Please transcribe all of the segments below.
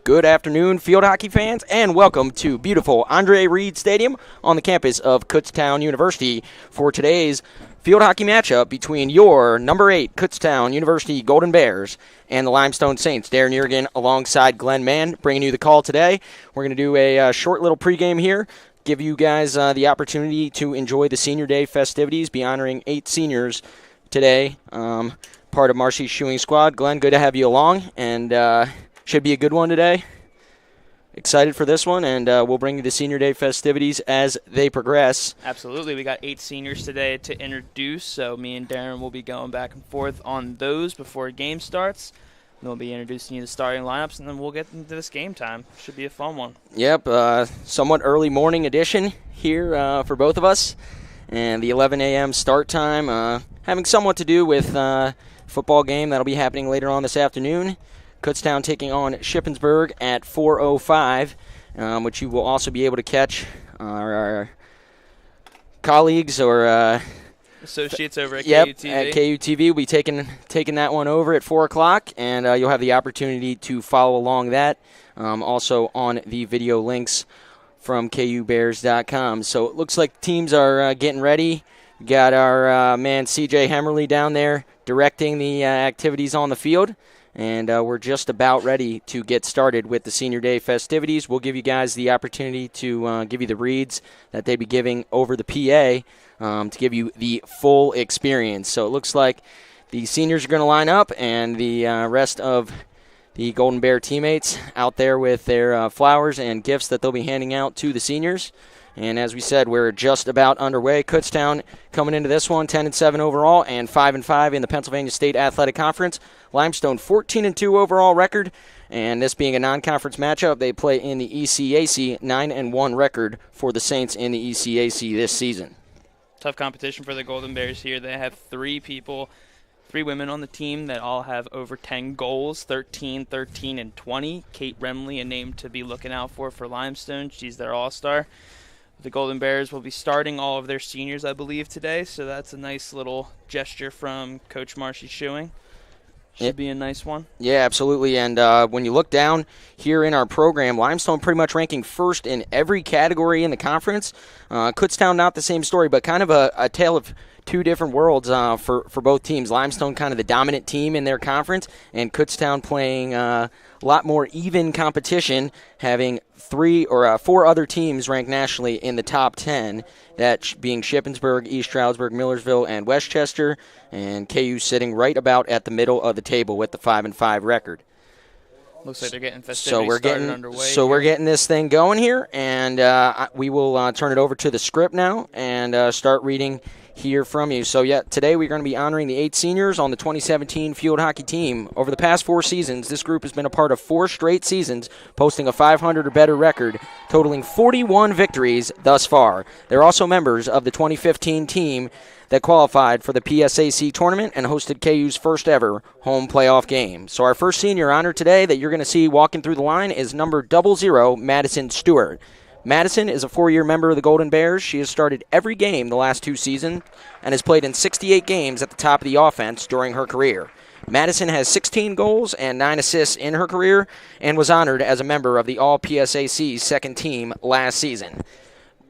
Good afternoon, field hockey fans, and welcome to beautiful Andre Reed Stadium on the campus of Kutztown University for today's field hockey matchup between your number 8 Kutztown University Golden Bears and the Limestone Saints. Darren Yergin alongside Glenn Mann bringing you the call today. We're going to do a short little pregame here, give you guys the opportunity to enjoy the Senior Day festivities, be honoring 8 seniors today, part of Marcy's Shoeing Squad. Glenn, good to have you along, and should be a good one today. Excited for this one, and we'll bring you the Senior Day festivities as they progress. Absolutely. We got 8 seniors today to introduce, so me and Darren will be going back and forth on those before game starts. And we'll be introducing you to the starting lineups, and then we'll get into this game time. Should be a fun one. Yep, somewhat early morning edition here for both of us. And the 11 a.m. start time having somewhat to do with football game that'll be happening later on this afternoon. Kutztown taking on Shippensburg at 4:05, which you will also be able to catch our colleagues or associates over at yep, KUTV. at KUTV. We'll be taking that one over at 4 o'clock, and you'll have the opportunity to follow along that, also on the video links from KUBears.com. So it looks like teams are getting ready. We got our man CJ Hemmerly down there directing the activities on the field. And we're just about ready to get started with the Senior Day festivities. We'll give you guys the opportunity to give you the reads that they'd be giving over the PA to give you the full experience. So it looks like the seniors are going to line up, and the rest of the Golden Bear teammates out there with their flowers and gifts that they'll be handing out to the seniors. And as we said, we're just about underway. Kutztown coming into this one 10-7 overall and 5-5 in the Pennsylvania State Athletic Conference. Limestone 14-2 overall record, and this being a non-conference matchup, they play in the ECAC, 9-1 record for the Saints in the ECAC this season. Tough competition for the Golden Bears here. They have 3 women on the team that all have over 10 goals, 13, 13, and 20. Kate Remley, a name to be looking out for Limestone. She's their all-star. The Golden Bears will be starting all of their seniors, I believe, today, so that's a nice little gesture from Coach Marcy Shoeing. Should be a nice one. Yeah, absolutely. And when you look down here in our program, Limestone pretty much ranking first in every category in the conference. Kutztown, not the same story, but kind of a tale of two different worlds for both teams. Limestone kind of the dominant team in their conference, and Kutztown playing a lot more even competition, having 4 other teams ranked nationally in the top 10, that being Shippensburg, East Stroudsburg, Millersville, and Westchester, and KU sitting right about at the middle of the table with the 5-5 record. Looks like they're getting festivities underway. So we're getting this thing going here, and we will turn it over to the script now and start reading hear from you. So, yeah, today we're going to be honoring the 8 seniors on the 2017 field hockey team. Over the past 4 seasons, this group has been a part of 4 straight seasons, posting a 500 or better record, totaling 41 victories thus far. They're also members of the 2015 team that qualified for the PSAC tournament and hosted KU's first ever home playoff game. So our first senior honored today that you're going to see walking through the line is number 00, Madison Stewart. Madison is a 4-year member of the Golden Bears. She has started every game the last 2 seasons and has played in 68 games at the top of the offense during her career. Madison has 16 goals and 9 assists in her career and was honored as a member of the All-PSAC second team last season.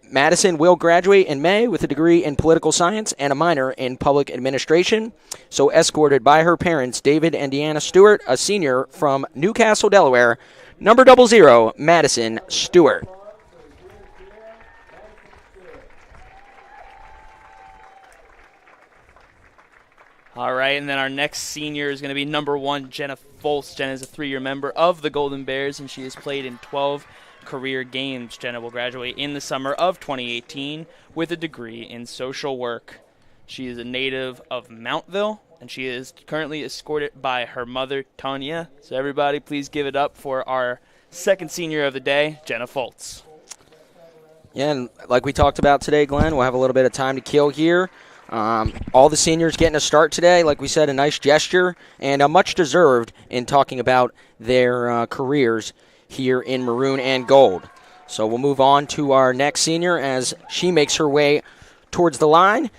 Madison will graduate in May with a degree in political science and a minor in public administration. So escorted by her parents, David and Deanna Stewart, a senior from Newcastle, Delaware, number 00, Madison Stewart. All right, and then our next senior is going to be number 1, Jenna Foltz. Jenna is a 3-year member of the Golden Bears, and she has played in 12 career games. Jenna will graduate in the summer of 2018 with a degree in social work. She is a native of Mountville, and she is currently escorted by her mother, Tanya. So everybody, please give it up for our second senior of the day, Jenna Foltz. Yeah, and like we talked about today, Glenn, we'll have a little bit of time to kill here. All the seniors getting a start today. Like we said, a nice gesture and much deserved in talking about their careers here in maroon and gold. So we'll move on to our next senior as she makes her way towards the line.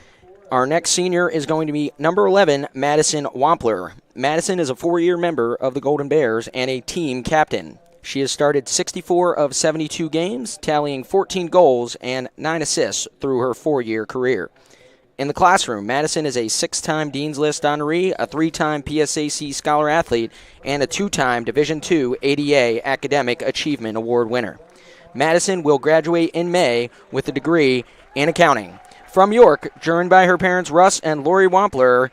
Our next senior is going to be number 11, Madison Wampler. Madison is a 4-year member of the Golden Bears and a team captain. She has started 64 of 72 games, tallying 14 goals and 9 assists through her 4-year career. In the classroom, Madison is a 6-time Dean's List honoree, a 3-time PSAC Scholar Athlete, and a 2-time Division II ADA Academic Achievement Award winner. Madison will graduate in May with a degree in accounting. From York, joined by her parents Russ and Lori Wampler,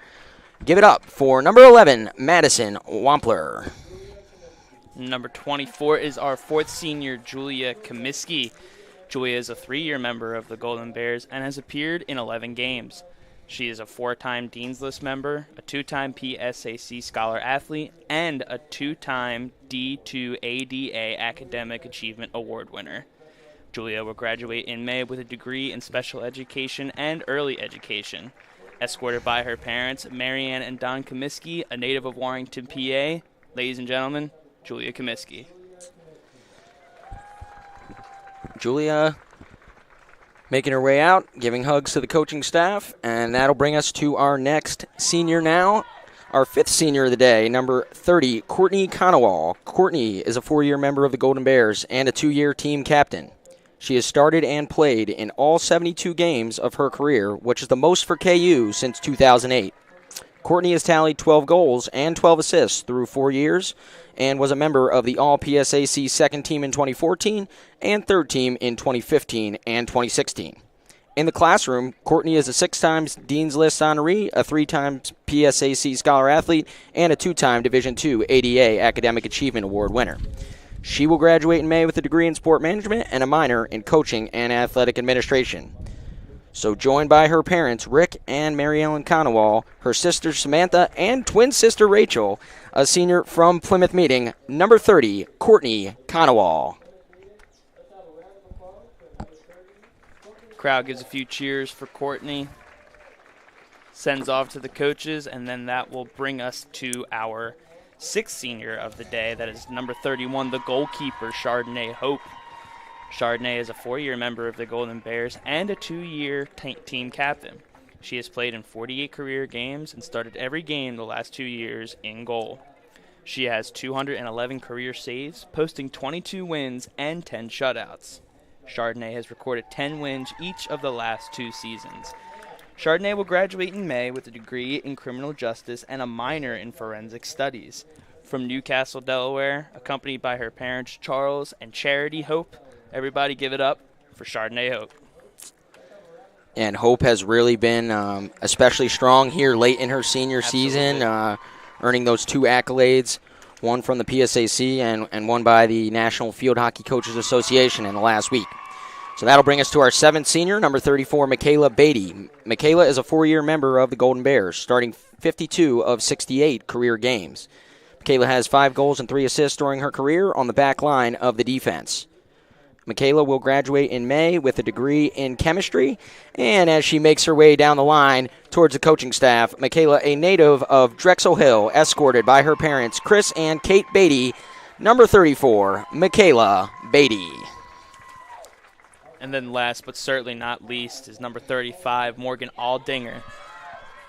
give it up for number 11, Madison Wampler. Number 24 is our 4th senior, Julia Comiskey. Julia is a 3-year member of the Golden Bears and has appeared in 11 games. She is a 4-time Dean's List member, a 2-time PSAC Scholar Athlete, and a 2-time D2 ADA Academic Achievement Award winner. Julia will graduate in May with a degree in special education and early education. Escorted by her parents, Marianne and Don Comiskey, a native of Warrington, PA. Ladies and gentlemen, Julia Comiskey. Julia making her way out, giving hugs to the coaching staff, and that'll bring us to our next senior now, our 5th senior of the day, number 30, Courtney Conowall. Courtney is a 4-year member of the Golden Bears and a 2-year team captain. She has started and played in all 72 games of her career, which is the most for KU since 2008. Courtney has tallied 12 goals and 12 assists through 4 years and was a member of the All-PSAC 2nd team in 2014 and 3rd team in 2015 and 2016. In the classroom, Courtney is a 6-time Dean's List honoree, a 3-time PSAC Scholar Athlete, and a 2-time Division II ADA Academic Achievement Award winner. She will graduate in May with a degree in sport management and a minor in coaching and athletic administration. So joined by her parents, Rick and Mary Ellen Conowall, her sister Samantha, and twin sister Rachel, a senior from Plymouth Meeting, number 30, Courtney Conowall. Crowd gives a few cheers for Courtney, sends off to the coaches, and then that will bring us to our 6th senior of the day. That is number 31, the goalkeeper, Chardonnay Hope. Chardonnay is a 4-year member of the Golden Bears and a 2-year team captain. She has played in 48 career games and started every game the last 2 years in goal. She has 211 career saves, posting 22 wins and 10 shutouts. Chardonnay has recorded 10 wins each of the last 2 seasons. Chardonnay will graduate in May with a degree in criminal justice and a minor in forensic studies. From Newcastle, Delaware, accompanied by her parents Charles and Charity Hope, everybody give it up for Chardonnay Hope. And Hope has really been especially strong here late in her senior season, earning those 2 accolades, one from the PSAC and one by the National Field Hockey Coaches Association in the last week. So that'll bring us to our 7th senior, number 34, Michaela Beatty. Michaela is a 4-year member of the Golden Bears, starting 52 of 68 career games. Michaela has 5 goals and 3 assists during her career on the back line of the defense. Michaela will graduate in May with a degree in chemistry, and as she makes her way down the line towards the coaching staff, Michaela, a native of Drexel Hill, escorted by her parents, Chris and Kate Beatty, number 34, Michaela Beatty. And then last but certainly not least is number 35, Morgan Aldinger.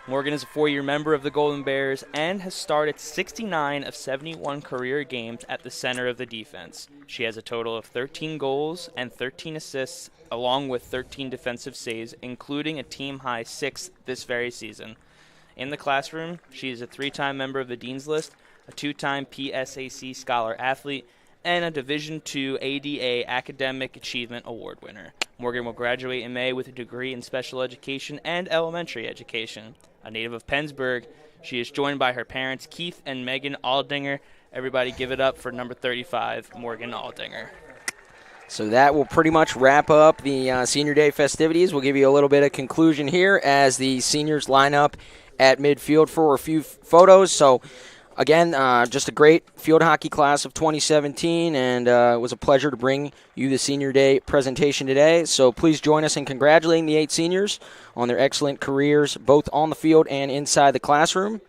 Morgan is a 4-year member of the Golden Bears and has started 69 of 71 career games at the center of the defense. She has a total of 13 goals and 13 assists, along with 13 defensive saves, including a team-high 6 this very season. In the classroom, she is a 3-time member of the Dean's List, a 2-time PSAC Scholar Athlete, and a Division II ADA Academic Achievement Award winner. Morgan will graduate in May with a degree in special education and elementary education. A native of Pennsburg, she is joined by her parents, Keith and Megan Aldinger. Everybody give it up for number 35, Morgan Aldinger. So that will pretty much wrap up the Senior Day festivities. We'll give you a little bit of conclusion here as the seniors line up at midfield for a few photos. So again, just a great field hockey class of 2017, and it was a pleasure to bring you the Senior Day presentation today. So please join us in congratulating the 8 seniors on their excellent careers, both on the field and inside the classroom.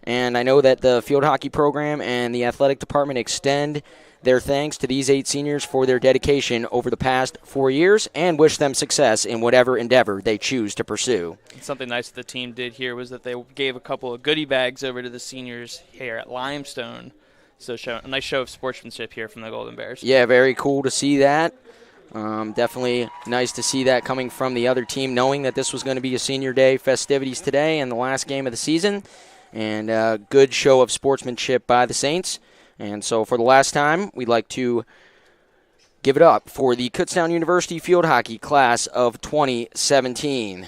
And I know that the field hockey program and the athletic department extend their thanks to these 8 seniors for their dedication over the past 4 years and wish them success in whatever endeavor they choose to pursue. Something nice that the team did here was that they gave a couple of goodie bags over to the seniors here at Limestone. So a nice show of sportsmanship here from the Golden Bears. Yeah, very cool to see that. Definitely nice to see that coming from the other team, knowing that this was going to be a senior day festivities today and the last game of the season. And a good show of sportsmanship by the Saints. And so for the last time, we'd like to give it up for the Kutztown University Field Hockey Class of 2017.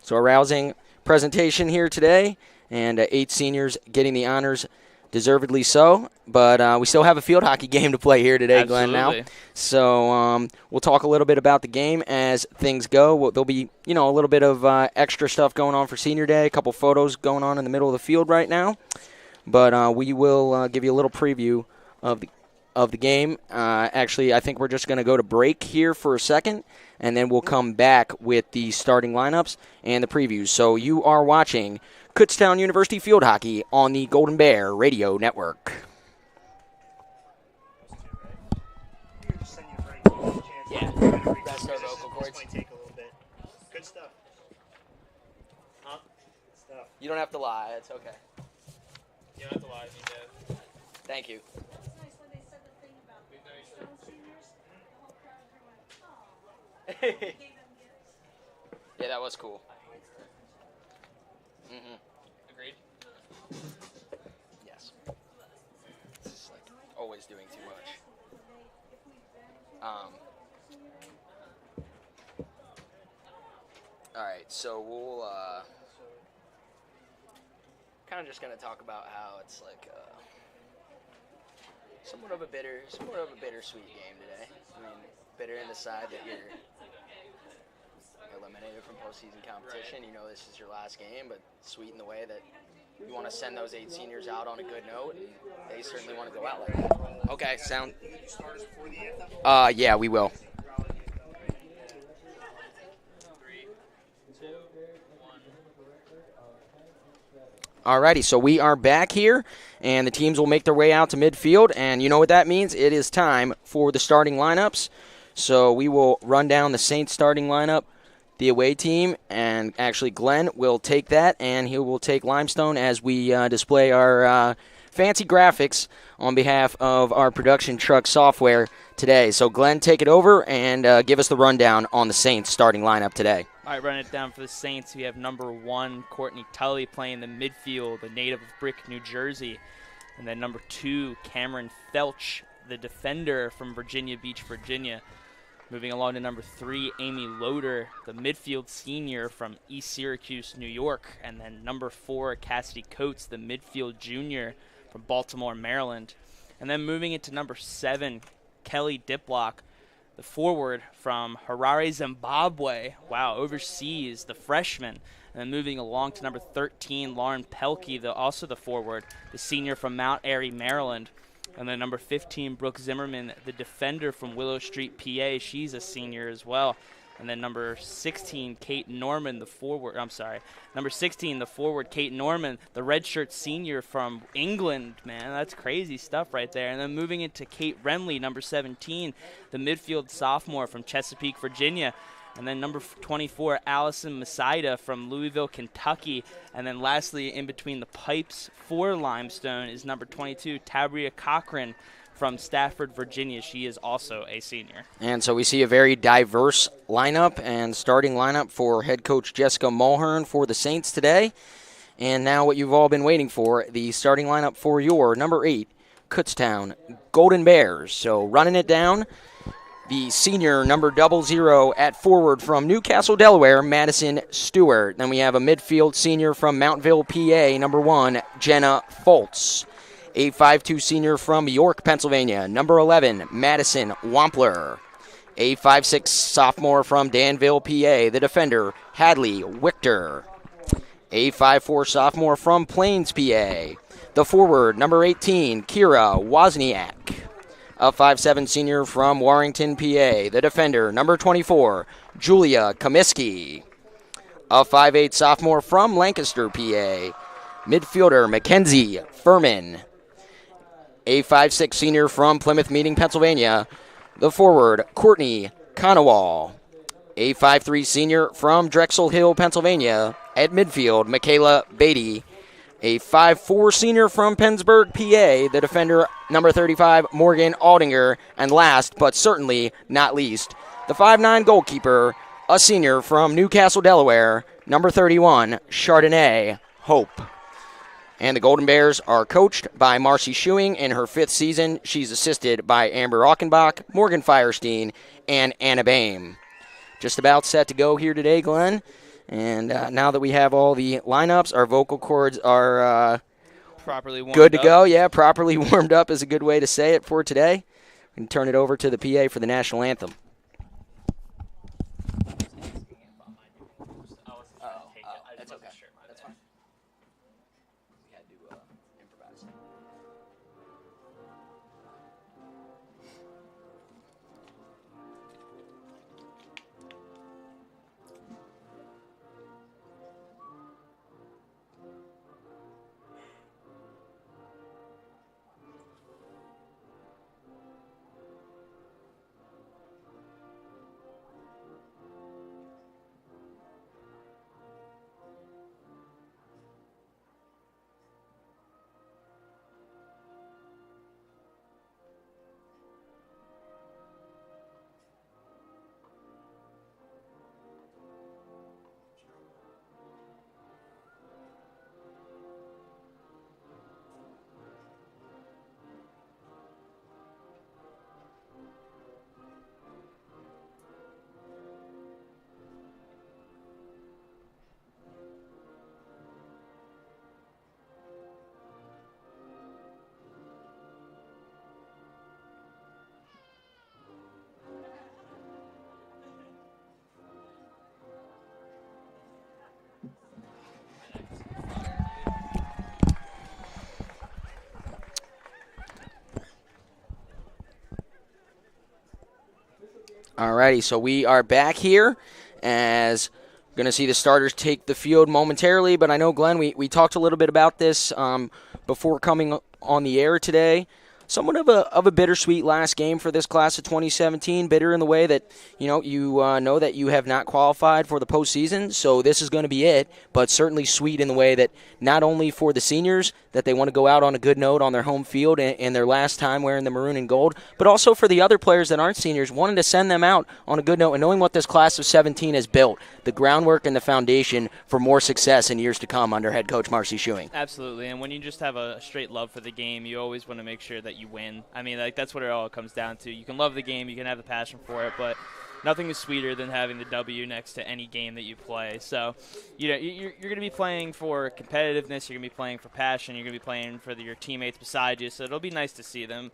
So a rousing presentation here today, and 8 seniors getting the honors, deservedly so. But we still have a field hockey game to play here today, Absolutely. Glenn, now. So we'll talk a little bit about the game as things go. There'll be, a little bit of extra stuff going on for Senior Day, a couple photos going on in the middle of the field right now. But we will give you a little preview of the game. Actually, I think we're just going to go to break here for a second, and then we'll come back with the starting lineups and the previews. So you are watching Kutztown University Field Hockey on the Golden Bear Radio Network. Yeah, that's our vocal cords. This might take a little bit. Good stuff. Huh? Good stuff. You don't have to lie. It's okay. You don't have to lie to me, Dad. Thank you. Yeah, that was cool. Mm-hmm. Agreed? Yes. It's like always doing too much. All right, so we'll kind of just gonna talk about how it's like somewhat of a bittersweet game today. I mean, bitter in the side that you're eliminated from postseason competition. You know this is your last game, but sweet in the way that you want to send those 8 seniors out on a good note, and they certainly want to go out like that. Okay, sound. Yeah, we will. 3, 2, 1. Alrighty, so we are back here, and the teams will make their way out to midfield, and you know what that means? It is time for the starting lineups. So we will run down the Saints starting lineup, the away team, and actually Glenn will take that, and he will take Limestone as we display our fancy graphics on behalf of our production truck software today. So Glenn, take it over and give us the rundown on the Saints starting lineup today. All right, running it down for the Saints, we have number 1, Courtney Tully, playing the midfield, a native of Brick, New Jersey. And then number 2, Cameron Felch, the defender from Virginia Beach, Virginia. Moving along to number 3, Amy Loader, the midfield senior from East Syracuse, New York. And then number 4, Cassidy Coates, the midfield junior from Baltimore, Maryland. And then moving into number 7, Kelly Diplock, the forward from Harare, Zimbabwe. Wow, overseas, the freshman. And then moving along to number 13, Lauren Pelkey, also the forward, the senior from Mount Airy, Maryland. And then number 15, Brooke Zimmerman, the defender from Willow Street, PA. She's a senior as well. And then number 16, Kate Norman, the forward. Number 16, the forward, Kate Norman, the redshirt senior from England. Man, that's crazy stuff right there. And then moving into Kate Remley, number 17, the midfield sophomore from Chesapeake, Virginia. And then number 24, Allison Masaida from Louisville, Kentucky. And then lastly, in between the pipes for Limestone is number 22, Tabria Cochran from Stafford, Virginia. She is also a senior. And so we see a very diverse lineup and starting lineup for head coach Jessica Mulhern for the Saints today. And now what you've all been waiting for, the starting lineup for your number 8, Kutztown Golden Bears. So running it down, the senior number 00 at forward from Newcastle, Delaware, Madison Stewart. Then we have a midfield senior from Mountville, PA, number 1, Jenna Foltz. A 5'2 senior from York, Pennsylvania, number 11, Madison Wampler. A 5'6 sophomore from Danville, PA, the defender, Hadley Wichter. A 5'4 sophomore from Plains, PA, the forward, number 18, Kira Wozniak. A 5'7 senior from Warrington, PA, the defender, number 24, Julia Comiskey. A 5'8 sophomore from Lancaster, PA, midfielder, Mackenzie Furman. A 5'6 senior from Plymouth Meeting, Pennsylvania, the forward, Courtney Conowall. A 5'3 senior from Drexel Hill, Pennsylvania, at midfield, Michaela Beatty. A 5'4 senior from Pennsburg, PA, the defender, number 35, Morgan Aldinger. And last, but certainly not least, the 5'9 goalkeeper, a senior from Newcastle, Delaware, number 31, Chardonnay Hope. And the Golden Bears are coached by Marcy Schuing in her 5th season. She's assisted by Amber Ockenbach, Morgan Firestein, and Anna Boehm. Just about set to go here today, Glenn. And now that we have all the lineups, our vocal cords are properly warmed good to up. go. Yeah, properly warmed up is a good way to say it for today. We can turn it over to the PA for the national anthem. That's okay. That's fine. We had to improvise. Alrighty, so we are back here as we're going to see the starters take the field momentarily. But I know, Glenn, we talked a little bit about this before coming on the air today. Somewhat of a bittersweet last game for this class of 2017. Bitter in the way that, you know that you have not qualified for the postseason, so this is going to be it. But certainly sweet in the way that not only for the seniors, that they want to go out on a good note on their home field and their last time wearing the maroon and gold, but also for the other players that aren't seniors, wanting to send them out on a good note and knowing what this class of 17 has built, the groundwork and the foundation for more success in years to come under head coach Marcy Schuing. Absolutely, and when you just have a straight love for the game, you always want to make sure that you win. I mean, that's what it all comes down to. You can love the game, you can have the passion for it, but nothing is sweeter than having the W next to any game that you play. So, you're going to be playing for competitiveness, you're going to be playing for passion, you're going to be playing for your teammates beside you, so it'll be nice to see them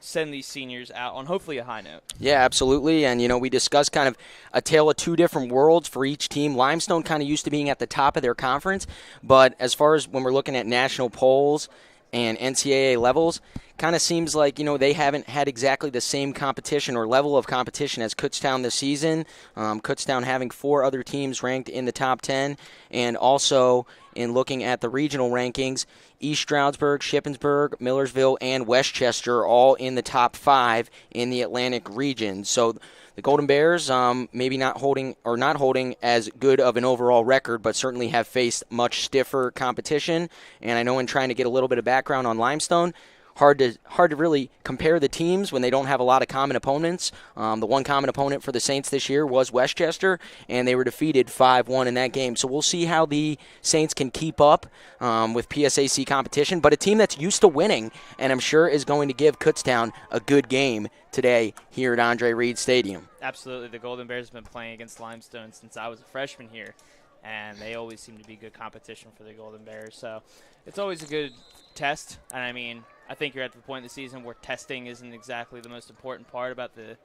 send these seniors out on hopefully a high note. Yeah, absolutely. And, we discussed kind of a tale of two different worlds for each team. Limestone kind of used to being at the top of their conference, but as far as when we're looking at national polls and NCAA levels, kind of seems like, they haven't had exactly the same competition or level of competition as Kutztown this season. Kutztown having 4 other teams ranked in the top 10, and also in looking at the regional rankings, East Stroudsburg, Shippensburg, Millersville, and Westchester all in the top 5 in the Atlantic region. So the Golden Bears maybe not holding as good of an overall record, but certainly have faced much stiffer competition. And I know in trying to get a little bit of background on Limestone, hard to really compare the teams when they don't have a lot of common opponents. The one common opponent for the Saints this year was Westchester, and they were defeated 5-1 in that game. So we'll see how the Saints can keep up with PSAC competition, but a team that's used to winning, and I'm sure is going to give Kutztown a good game today here at Andre Reed Stadium. Absolutely. The Golden Bears have been playing against Limestone since I was a freshman here, and they always seem to be good competition for the Golden Bears. So it's always a good test, and I think you're at the point in the season where testing isn't exactly the most important part about the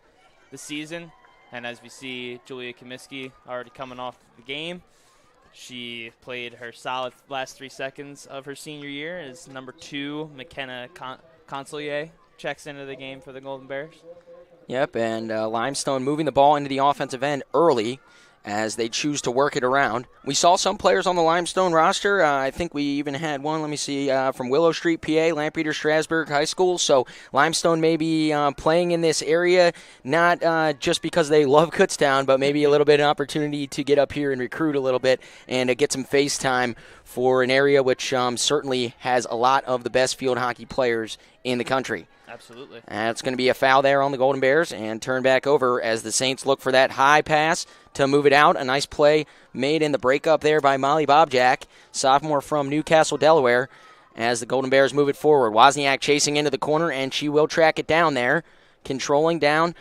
season. And as we see Julia Comiskey already coming off the game, she played her solid last 3 seconds of her senior year as number 2, McKenna Consollier, checks into the game for the Golden Bears. Yep, and Limestone moving the ball into the offensive end early. as they choose to work it around. We saw some players on the Limestone roster. I think we even had one, let me see, from Willow Street, PA, Lampeter Strasburg High School. So Limestone may be playing in this area, not just because they love Kutztown, but maybe a little bit of an opportunity to get up here and recruit a little bit and get some face time for an area which certainly has a lot of the best field hockey players in the country. Absolutely. It's going to be a foul there on the Golden Bears and turn back over as the Saints look for that high pass to move it out. A nice play made in the breakup there by Molly Bobjack, sophomore from Newcastle, Delaware, as the Golden Bears move it forward. Wozniak chasing into the corner, and she will track it down there, controlling down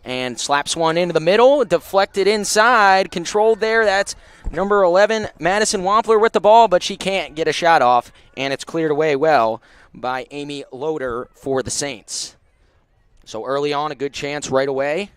and slaps one into the middle, deflected inside, controlled there. That's number 11, Madison Wampler with the ball, but she can't get a shot off, and it's cleared away well by Amy Loader for the Saints. So early on, a good chance right away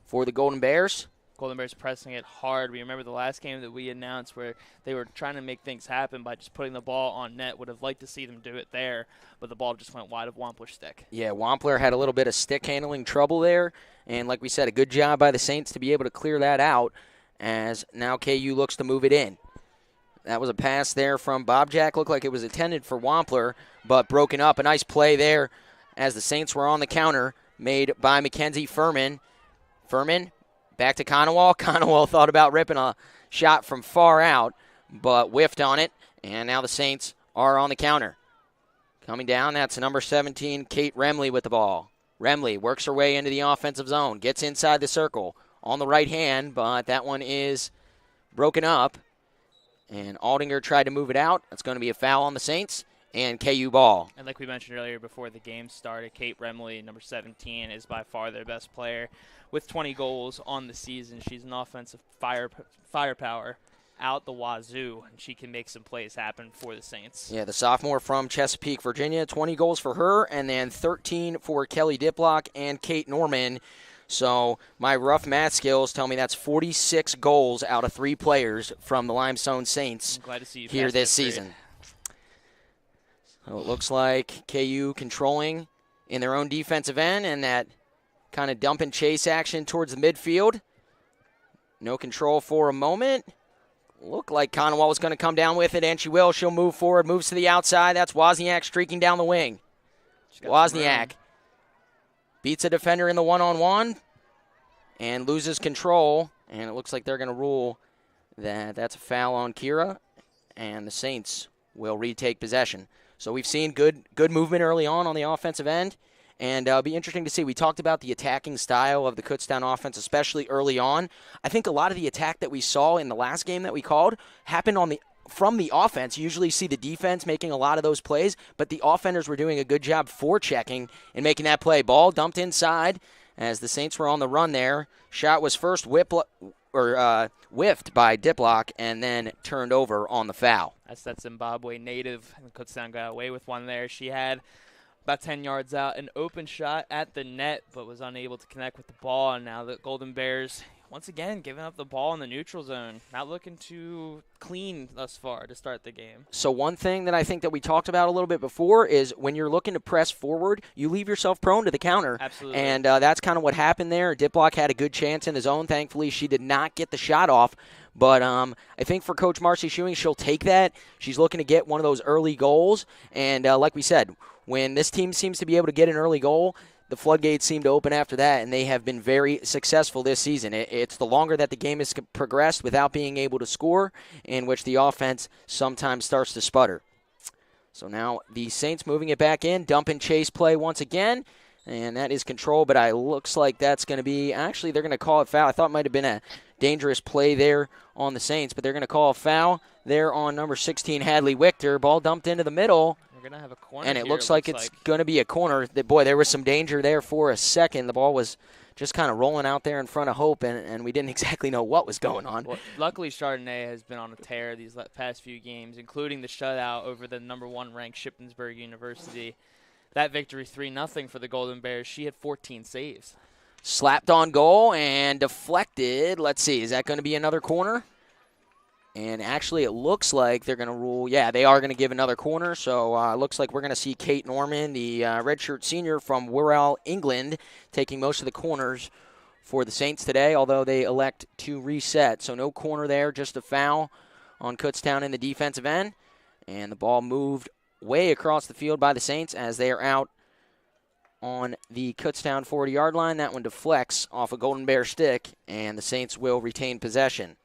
for the Golden Bears. Golden Bears pressing it hard. We remember the last game that we announced where they were trying to make things happen by just putting the ball on net. Would have liked to see them do it there, but the ball just went wide of Wampler's stick. Yeah, Wampler had a little bit of stick handling trouble there, and like we said, a good job by the Saints to be able to clear that out as now KU looks to move it in. That was a pass there from Bobjack. Looked like it was intended for Wampler, but broken up. A nice play there as the Saints were on the counter made by Mackenzie Furman. Furman back to Conowall. Conowall thought about ripping a shot from far out, but whiffed on it, and now the Saints are on the counter. Coming down, that's number 17, Kate Remley with the ball. Remley works her way into the offensive zone, gets inside the circle on the right hand, but that one is broken up. And Aldinger tried to move it out. That's going to be a foul on the Saints and KU ball. And like we mentioned earlier before the game started, Kate Remley, number 17, is by far their best player with 20 goals on the season. She's an offensive firepower out the wazoo, and she can make some plays happen for the Saints. Yeah, the sophomore from Chesapeake, Virginia, 20 goals for her, and then 13 for Kelly Diplock and Kate Norman. So my rough math skills tell me that's 46 goals out of 3 players from the Limestone Saints here this season. So it looks like KU controlling in their own defensive end, and that kind of dump and chase action towards the midfield. No control for a moment. Looked like Conowall was going to come down with it, and she will. She'll move forward, moves to the outside. That's Wozniak streaking down the wing. Wozniak beats a defender in the one-on-one and loses control. And it looks like they're going to rule that that's a foul on Kira, and the Saints will retake possession. So we've seen good movement early on the offensive end, and it'll be interesting to see. We talked about the attacking style of the Kutztown offense, especially early on. I think a lot of the attack that we saw in the last game that we called happened from the offense. You usually see the defense making a lot of those plays, but the offenders were doing a good job forechecking and making that play. Ball dumped inside as the Saints were on the run there. Shot was first whiffed by Diplock and then turned over on the foul. That's that Zimbabwe native, and Kutztown got away with one there. She had about 10 yards out, an open shot at the net, but was unable to connect with the ball. And now the Golden Bears, once again, giving up the ball in the neutral zone. Not looking too clean thus far to start the game. So one thing that I think that we talked about a little bit before is when you're looking to press forward, you leave yourself prone to the counter. Absolutely. And that's kind of what happened there. Diplock had a good chance in the zone. Thankfully, she did not get the shot off. But I think for Coach Marcy Schuing, she'll take that. She's looking to get one of those early goals. And like we said, when this team seems to be able to get an early goal, the floodgates seem to open after that, and they have been very successful this season. It's the longer that the game has progressed without being able to score, in which the offense sometimes starts to sputter. So now the Saints moving it back in, dump and chase play once again, and that is control, but it looks like that's going to be, actually they're going to call it foul. I thought it might have been a dangerous play there on the Saints, but they're going to call a foul there on number 16, Hadley Wichter. Ball dumped into the middle. We're going to have a corner and it here, looks like it's going to be a corner. Boy, there was some danger there for a second. The ball was just kind of rolling out there in front of Hope, and we didn't exactly know what was going on. Well, luckily, Chardonnay has been on a tear these past few games, including the shutout over the number 1 ranked Shippensburg University. That victory 3-0 for the Golden Bears. She had 14 saves. Slapped on goal and deflected. Let's see, is that going to be another corner? And actually, it looks like they're going to rule. Yeah, they are going to give another corner. So it looks like we're going to see Kate Norman, the redshirt senior from Wirral, England, taking most of the corners for the Saints today, although they elect to reset. So no corner there, just a foul on Kutztown in the defensive end. And the ball moved way across the field by the Saints as they are out on the Kutztown 40-yard line. That one deflects off a Golden Bear stick, and the Saints will retain possession.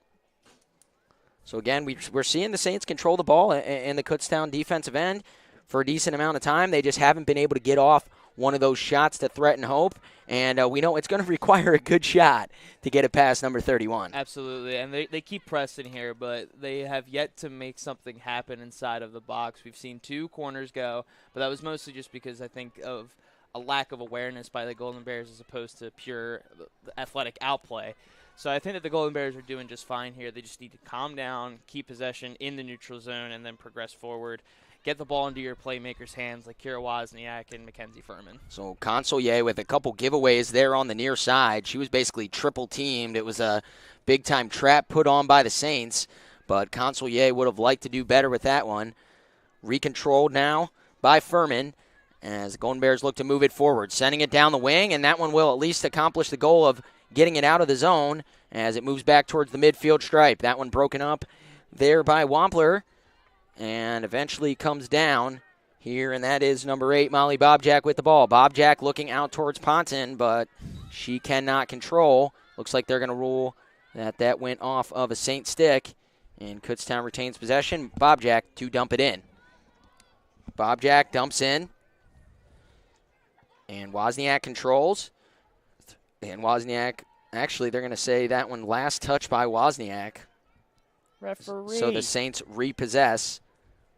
So again, we're seeing the Saints control the ball in the Kutztown defensive end for a decent amount of time. They just haven't been able to get off one of those shots to threaten hope, and we know it's going to require a good shot to get it past number 31. Absolutely, and they keep pressing here, but they have yet to make something happen inside of the box. We've seen 2 corners go, but that was mostly just because I think of a lack of awareness by the Golden Bears as opposed to pure athletic outplay. So I think that the Golden Bears are doing just fine here. They just need to calm down, keep possession in the neutral zone, and then progress forward. Get the ball into your playmakers' hands like Kira Wozniak and Mackenzie Furman. So Consolier with a couple giveaways there on the near side. She was basically triple teamed. It was a big-time trap put on by the Saints, but Consolier would have liked to do better with that one. Recontrolled now by Furman as the Golden Bears look to move it forward, sending it down the wing, and that one will at least accomplish the goal of getting it out of the zone as it moves back towards the midfield stripe. That one broken up there by Wampler and eventually comes down here, and that is number 8, Molly Bobjack with the ball. Bobjack looking out towards Ponton, but she cannot control. Looks like they're going to rule that went off of a Saint stick, and Kutztown retains possession. Bobjack to dump it in. Bobjack dumps in, and Wozniak controls. And Wozniak, actually, they're going to say that one last touch by Wozniak. Referee. So the Saints repossess,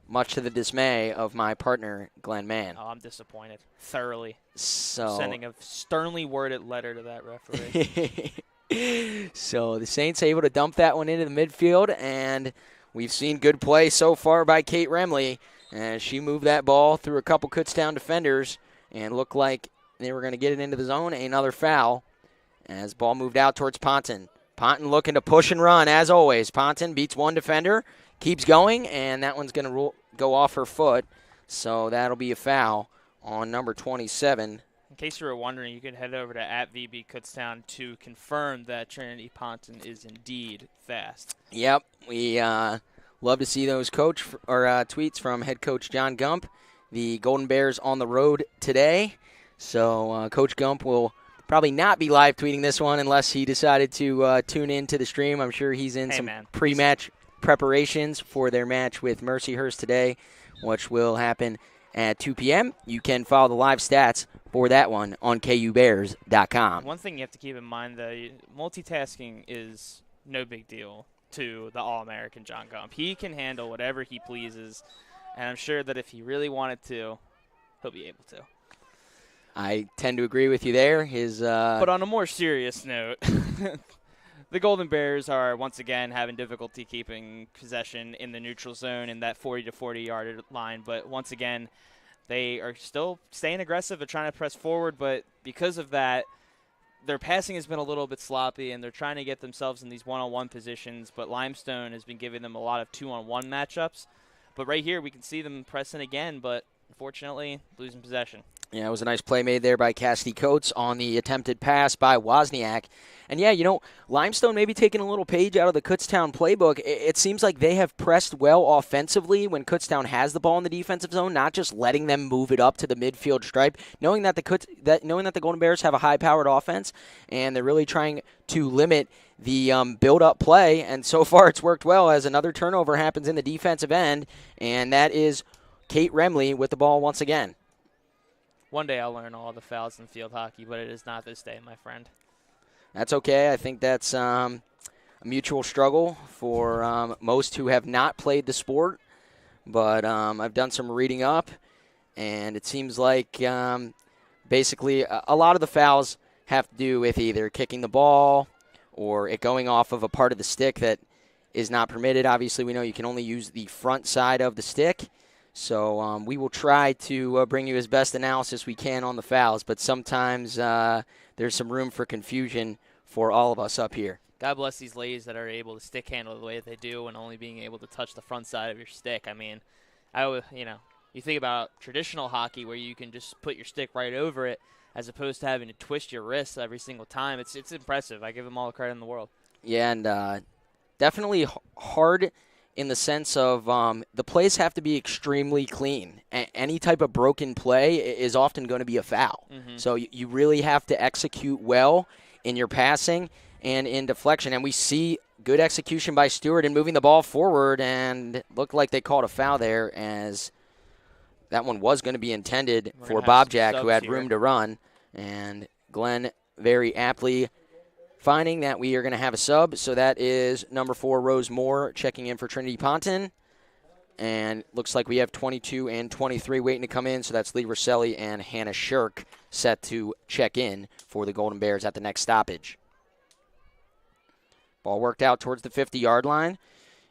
much to the dismay of my partner, Glenn Mann. Oh, I'm disappointed. Thoroughly. So Sending a sternly worded letter to that referee. So the Saints able to dump that one into the midfield, and we've seen good play so far by Kate Remley as she moved that ball through a couple Kutztown defenders and looked like they were going to get it into the zone. Another foul as ball moved out towards Ponton. Ponton looking to push and run, as always. Ponton beats one defender, keeps going, and that one's going to go off her foot. So that'll be a foul on number 27. In case you were wondering, you can head over to @VB Kutztown to confirm that Trinity Ponton is indeed fast. Yep, we love to see those tweets from head coach John Gump. The Golden Bears on the road today. So Coach Gump will probably not be live tweeting this one unless he decided to tune in to the stream. I'm sure he's in pre-match preparations for their match with Mercyhurst today, which will happen at 2 p.m. You can follow the live stats for that one on KUBears.com. One thing you have to keep in mind, though, multitasking is no big deal to the All-American John Gump. He can handle whatever he pleases, and I'm sure that if he really wanted to, he'll be able to. I tend to agree with you there. But on a more serious note, the Golden Bears are once again having difficulty keeping possession in the neutral zone in that 40 to 40-yard line. But once again, they are still staying aggressive. They're trying to press forward, but because of that, their passing has been a little bit sloppy, and they're trying to get themselves in these one-on-one positions. But Limestone has been giving them a lot of two-on-one matchups. But right here, we can see them pressing again, but unfortunately, losing possession. Yeah, it was a nice play made there by Cassidy Coates on the attempted pass by Wozniak. And, yeah, Limestone maybe taking a little page out of the Kutztown playbook. It seems like they have pressed well offensively when Kutztown has the ball in the defensive zone, not just letting them move it up to the midfield stripe, knowing that the Golden Bears have a high-powered offense, and they're really trying to limit the build-up play. And so far it's worked well as another turnover happens in the defensive end, and that is Kate Remley with the ball once again. One day I'll learn all the fouls in field hockey, but it is not this day, my friend. That's okay. I think that's a mutual struggle for most who have not played the sport. But I've done some reading up, and it seems like basically a lot of the fouls have to do with either kicking the ball or it going off of a part of the stick that is not permitted. Obviously, we know you can only use the front side of the stick. So we will try to bring you as best analysis we can on the fouls, but sometimes there's some room for confusion for all of us up here. God bless these ladies that are able to stick handle the way that they do and only being able to touch the front side of your stick. I mean, you think about traditional hockey where you can just put your stick right over it. as opposed to having to twist your wrists every single time. It's impressive. I give them all the credit in the world. Yeah, and definitely hard in the sense of the plays have to be extremely clean. Any type of broken play is often going to be a foul. So you really have to execute well in your passing and in deflection. And we see good execution by Stewart in moving the ball forward, and it looked like they called a foul there as that one was going to be intended for Bob Jack, who had room to run. And Glenn very aptly finding that we are going to have a sub. So that is number 4, Rose Moore, checking in for Trinity Ponton. And looks like we have 22 and 23 waiting to come in. So that's Lee Rosselli and Hannah Shirk set to check in for the Golden Bears at the next stoppage. Ball worked out towards the 50-yard line,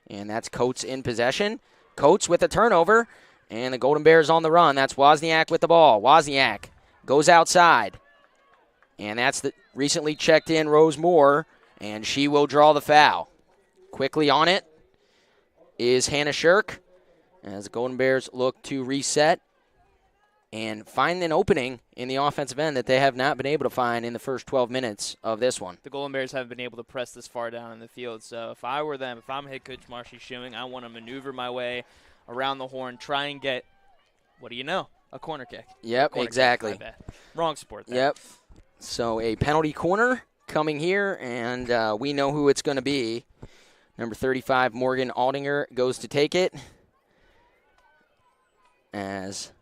and that's Coates in possession. Coates with a turnover, and the Golden Bears on the run. That's Wozniak with the ball. Wozniak goes outside, and that's the recently checked in Rose Moore, and she will draw the foul. Quickly on it is Hannah Shirk, as the Golden Bears look to reset and find an opening in the offensive end that they have not been able to find in the first 12 minutes of this one. The Golden Bears haven't been able to press this far down in the field, so if I were them, if I'm head coach Marcy Schuing, I want to maneuver my way around the horn, try and get, what do you know, a corner kick. Yep, Corner exactly. kick, wrong sport there. Yep. So a penalty corner coming here, and we know who it's going to be. Number 35, Morgan Aldinger, goes to take it as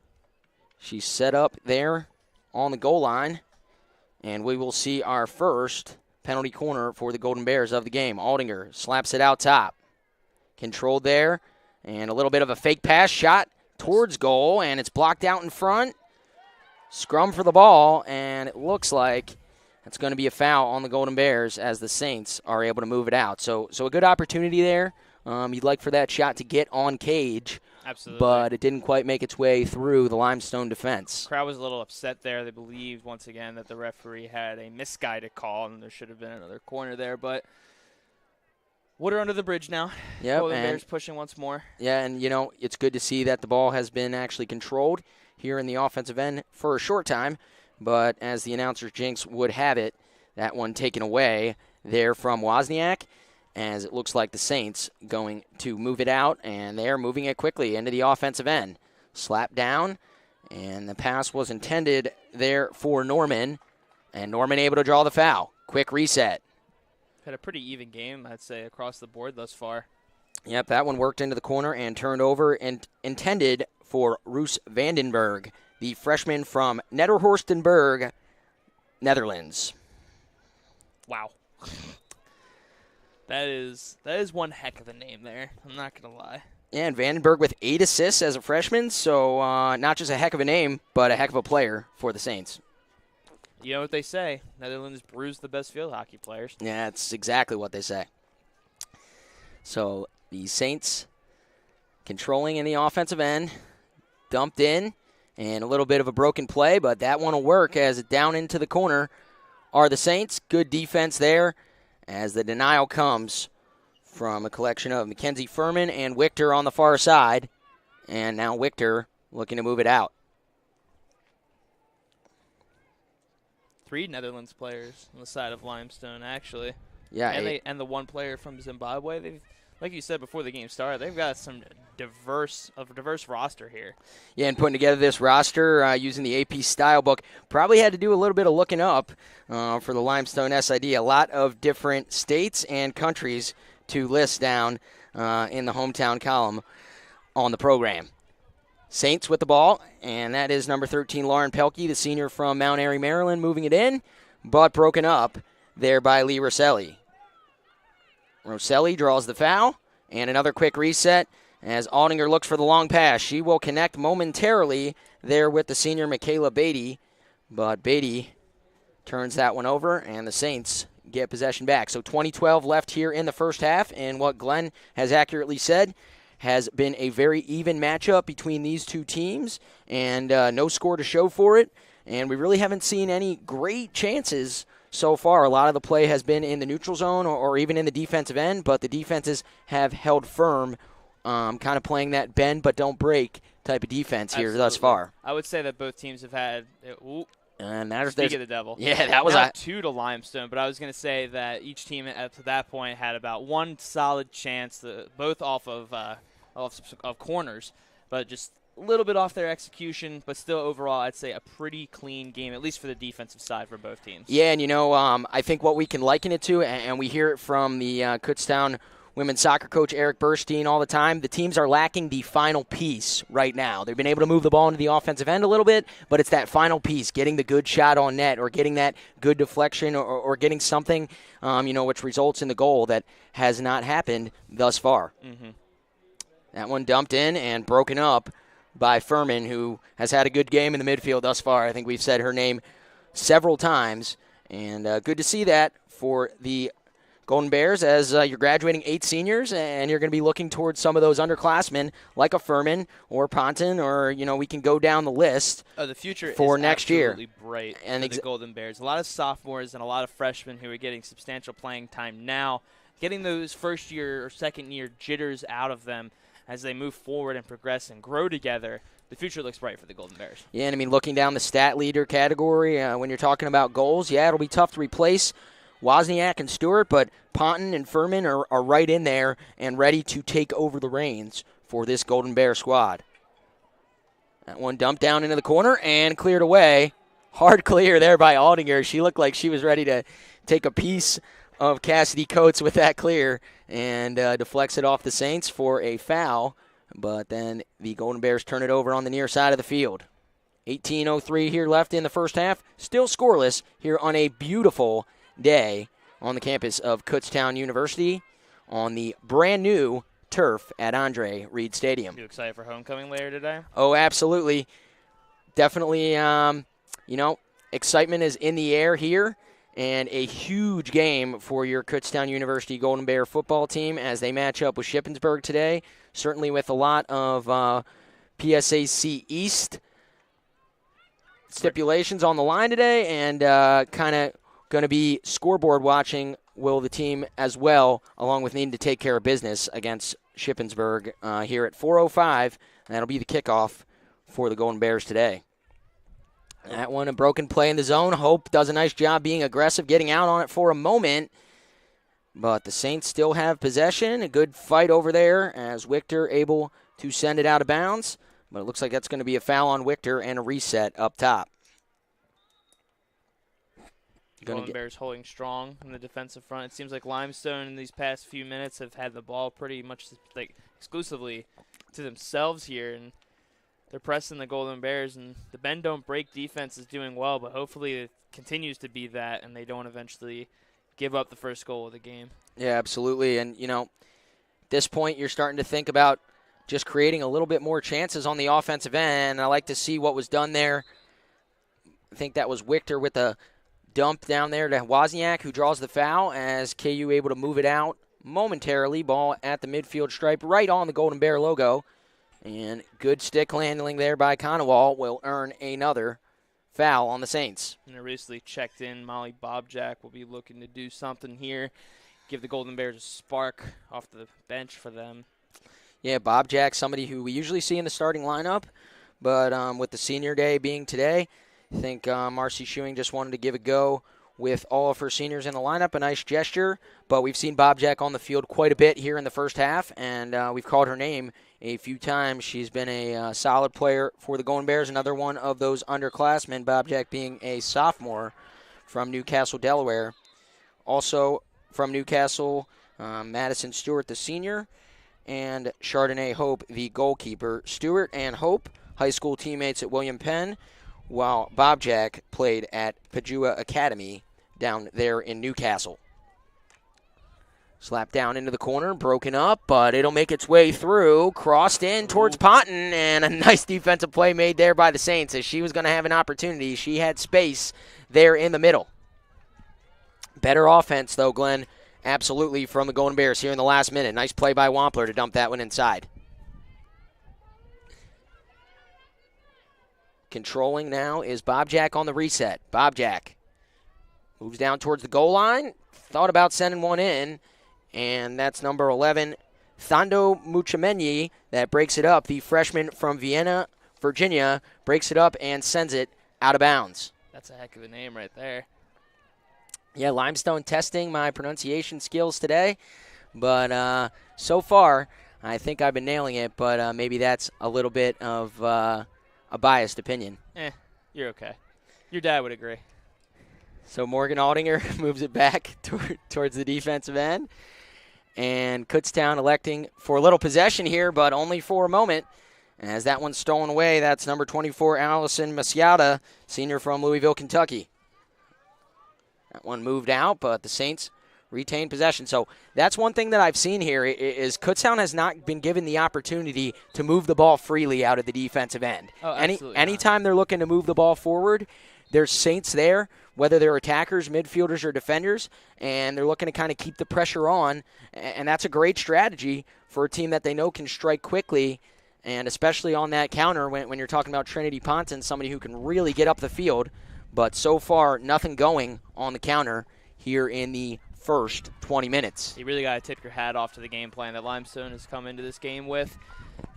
she's set up there on the goal line, and we will see our first penalty corner for the Golden Bears of the game. Aldinger slaps it out top. Controlled there, and a little bit of a fake pass shot towards goal, and it's blocked out in front. Scrum for the ball, and it looks like it's going to be a foul on the Golden Bears as the Saints are able to move it out. So a good opportunity there. You'd like for that shot to get on cage. Absolutely. But it didn't quite make its way through the Limestone defense. Crowd was a little upset there. They believed, once again, that the referee had a misguided call, and there should have been another corner there. But water under the bridge now. Yep, Golden Bears pushing once more. Yeah, and, it's good to see that the ball has been actually controlled here in the offensive end for a short time. But as the announcer's jinx would have it, that one taken away there from Wozniak, as it looks like the Saints going to move it out, and they're moving it quickly into the offensive end. Slap down, and the pass was intended there for Norman, and Norman able to draw the foul. Quick reset. Had a pretty even game, I'd say, across the board thus far. Yep, that one worked into the corner and turned over and intended for Roos Vandenberg, the freshman from Nederhorstenburg, Netherlands. Wow. That is one heck of a name there. I'm not going to lie. And Vandenberg with 8 assists as a freshman, so not just a heck of a name, but a heck of a player for the Saints. You know what they say, Netherlands brews the best field hockey players. Yeah, that's exactly what they say. So the Saints controlling in the offensive end, dumped in, and a little bit of a broken play, but that one will work as down into the corner are the Saints. Good defense there as the denial comes from a collection of Mackenzie Furman and Wichter on the far side. And now Wichter looking to move it out. 3 Netherlands players on the side of Limestone, actually. Yeah, and the one player from Zimbabwe. They've, like you said before the game started, they've got some diverse roster here. Yeah, and putting together this roster using the AP style book probably had to do a little bit of looking up for the Limestone SID. A lot of different states and countries to list down in the hometown column on the program. Saints with the ball, and that is number 13, Lauren Pelkey, the senior from Mount Airy, Maryland, moving it in, but broken up there by Lee Rosselli. Rosselli draws the foul, and another quick reset as Aldinger looks for the long pass. She will connect momentarily there with the senior Michaela Beatty, but Beatty turns that one over, and the Saints get possession back. So 20-12 left here in the first half, and what Glenn has accurately said has been a very even matchup between these two teams, and no score to show for it, and we really haven't seen any great chances so far. A lot of the play has been in the neutral zone or even in the defensive end, but the defenses have held firm, kind of playing that bend but don't break type of defense here thus far. I would say that both teams have had And there's Speak of the devil. Yeah, that was now 2 to Limestone, but I was going to say that each team up to that point had about one solid chance, both off of corners, but just a little bit off their execution, but still overall I'd say a pretty clean game, at least for the defensive side for both teams. Yeah, and I think what we can liken it to, and we hear it from the Kutztown women's soccer coach Eric Burstein all the time, the teams are lacking the final piece right now. They've been able to move the ball into the offensive end a little bit, but it's that final piece, getting the good shot on net or getting that good deflection or getting something, which results in the goal that has not happened thus far. Mm-hmm. That one dumped in and broken up by Furman, who has had a good game in the midfield thus far. I think we've said her name several times, and good to see that for the Golden Bears as you're graduating 8 seniors, and you're going to be looking towards some of those underclassmen like a Furman or Ponton, or, we can go down the list. The future for is next year. Absolutely bright for the Golden Bears. A lot of sophomores and a lot of freshmen who are getting substantial playing time now, getting those first-year or second-year jitters out of them as they move forward and progress and grow together. The future looks bright for the Golden Bears. Yeah, and looking down the stat leader category, when you're talking about goals, it'll be tough to replace Wozniak and Stewart, but Ponton and Furman are right in there and ready to take over the reins for this Golden Bear squad. That one dumped down into the corner and cleared away. Hard clear there by Aldinger. She looked like she was ready to take a piece of Cassidy Coates with that clear and deflects it off the Saints for a foul. But then the Golden Bears turn it over on the near side of the field. 18:03 here left in the first half. Still scoreless here on a beautiful day on the campus of Kutztown University on the brand new turf at Andre Reed Stadium. You excited for homecoming later today? Oh, absolutely. Definitely, excitement is in the air here, and a huge game for your Kutztown University Golden Bear football team as they match up with Shippensburg today, certainly with a lot of PSAC East stipulations on the line today, and kind of going to be scoreboard watching will the team as well, along with needing to take care of business against Shippensburg here at 4:05. That'll be the kickoff for the Golden Bears today. That one, a broken play in the zone. Hope does a nice job being aggressive, getting out on it for a moment. But the Saints still have possession. A good fight over there as Wichter able to send it out of bounds. But it looks like that's going to be a foul on Wichter and a reset up top. Golden Bears holding strong in the defensive front. It seems like Limestone in these past few minutes have had the ball pretty much exclusively to themselves here, and they're pressing the Golden Bears, and the bend don't break defense is doing well, but hopefully it continues to be that and they don't eventually give up the first goal of the game. Yeah, absolutely. And, at this point you're starting to think about just creating a little bit more chances on the offensive end. I like to see what was done there. I think that was Wichter with a dump down there to Wozniak, who draws the foul as KU able to move it out momentarily. Ball at the midfield stripe right on the Golden Bear logo. And good stick handling there by Conowall will earn another foul on the Saints. And a recently checked in Molly Bobjack will be looking to do something here, give the Golden Bears a spark off the bench for them. Yeah, Bobjack, somebody who we usually see in the starting lineup, but with the senior day being today, I think Marcy Schuing just wanted to give a go with all of her seniors in the lineup, a nice gesture. But we've seen Bobjack on the field quite a bit here in the first half, and we've called her name a few times. She's been a solid player for the Golden Bears, another one of those underclassmen, Bobjack being a sophomore from Newcastle, Delaware. Also from Newcastle, Madison Stewart, the senior, and Chardonnay Hope, the goalkeeper. Stewart and Hope, high school teammates at William Penn, while Bobjack played at Padua Academy down there in Newcastle. Slapped down into the corner, broken up, but it'll make its way through. Crossed in towards Ponton, and a nice defensive play made there by the Saints as she was going to have an opportunity. She had space there in the middle. Better offense, though, Glenn, absolutely, from the Golden Bears here in the last minute. Nice play by Wampler to dump that one inside. Controlling now is Bobjack on the reset. Bobjack moves down towards the goal line. Thought about sending one in, and that's number 11, Thando Muchamenyi, that breaks it up. The freshman from Vienna, Virginia, breaks it up and sends it out of bounds. That's a heck of a name right there. Yeah, Limestone testing my pronunciation skills today. But so far, I think I've been nailing it, but maybe that's a little bit of a biased opinion. You're okay. Your dad would agree. So Morgan Aldinger moves it back towards the defensive end. And Kutztown electing for a little possession here, but only for a moment. As that one's stolen away, that's number 24, Allison Masiata, senior from Louisville, Kentucky. That one moved out, but the Saints retain possession. So that's one thing that I've seen here is Kutztown has not been given the opportunity to move the ball freely out of the defensive end. Oh, absolutely Anytime they're looking to move the ball forward, there's Saints there, whether they're attackers, midfielders, or defenders, and they're looking to kind of keep the pressure on, and that's a great strategy for a team that they know can strike quickly, and especially on that counter when you're talking about Trinity Ponton, somebody who can really get up the field. But so far, nothing going on the counter here in the first 20 minutes. You really got to tip your hat off to the game plan that Limestone has come into this game with,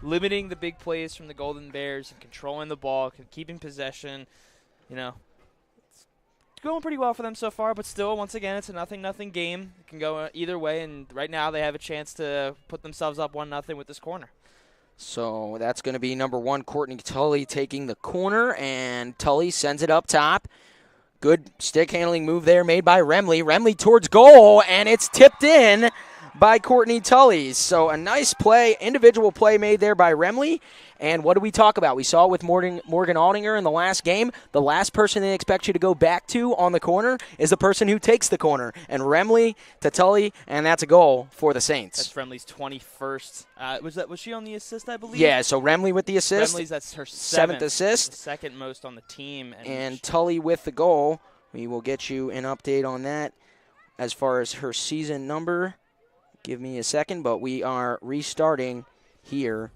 limiting the big plays from the Golden Bears and controlling the ball, keeping possession. You know, it's going pretty well for them so far, but still, once again, it's a 0-0 game. It can go either way, and right now they have a chance to put themselves up 1-0 with this corner. So that's going to be number 1, Courtney Tully taking the corner, and Tully sends it up top. Good stick handling move there made by Remley. Remley towards goal, and it's tipped in by Courtney Tully. So a nice play, individual play made there by Remley. And what do we talk about? We saw it with Morgan Aldinger in the last game. The last person they expect you to go back to on the corner is the person who takes the corner. And Remley to Tully, and that's a goal for the Saints. That's Remley's 21st. Was she on the assist, I believe? Yeah, so Remley with the assist. Remley's, that's her seventh assist. Second most on the team. And Tully with the goal. We will get you an update on that as far as her season number. Give me a second, but we are restarting here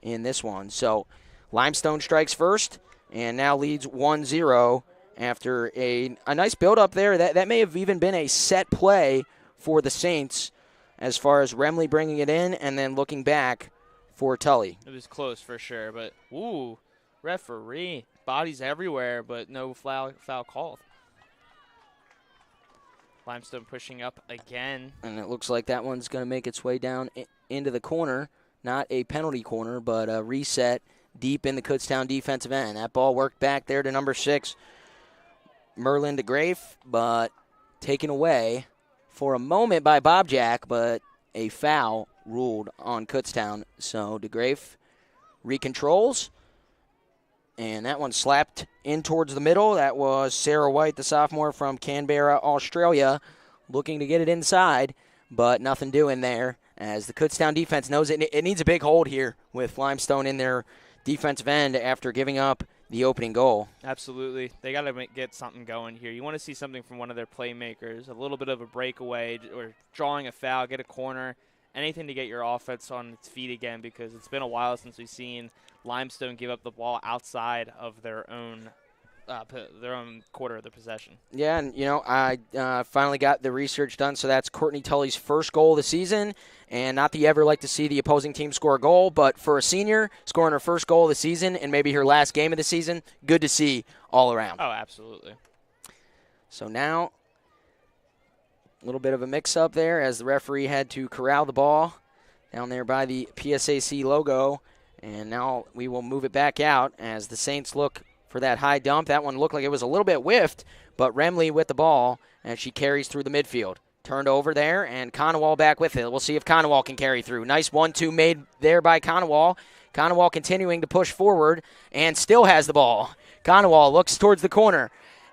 in this one. So Limestone strikes first and now leads 1-0 after a nice build-up there. That may have even been a set play for the Saints as far as Remley bringing it in and then looking back for Tully. It was close for sure, but, ooh, referee. Bodies everywhere, but no foul called. Limestone pushing up again. And it looks like that one's going to make its way down into the corner. Not a penalty corner, but a reset deep in the Kutztown defensive end. That ball worked back there to number 6, Merlin DeGrafe, but taken away for a moment by Bob Jack, but a foul ruled on Kutztown. So DeGrafe recontrols, and that one slapped in towards the middle. That was Sarah White, the sophomore from Canberra, Australia, looking to get it inside, but nothing doing there as the Kutztown defense knows it needs a big hold here with Limestone in their defensive end after giving up the opening goal. Absolutely. They got to get something going here. You want to see something from one of their playmakers, a little bit of a breakaway or drawing a foul, get a corner, anything to get your offense on its feet again, because it's been a while since we've seen Limestone give up the ball outside of their own quarter of the possession. Yeah, and, I finally got the research done, so that's Courtney Tully's first goal of the season, and not that you ever like to see the opposing team score a goal, but for a senior, scoring her first goal of the season and maybe her last game of the season, good to see all around. Oh, absolutely. So now, a little bit of a mix-up there as the referee had to corral the ball down there by the PSAC logo, and now we will move it back out as the Saints look for that high dump. That one looked like it was a little bit whiffed, but Remley with the ball, and she carries through the midfield. Turned over there, and Conowall back with it. We'll see if Conowall can carry through. Nice 1-2 made there by Conowall. Conowall continuing to push forward and still has the ball. Conowall looks towards the corner,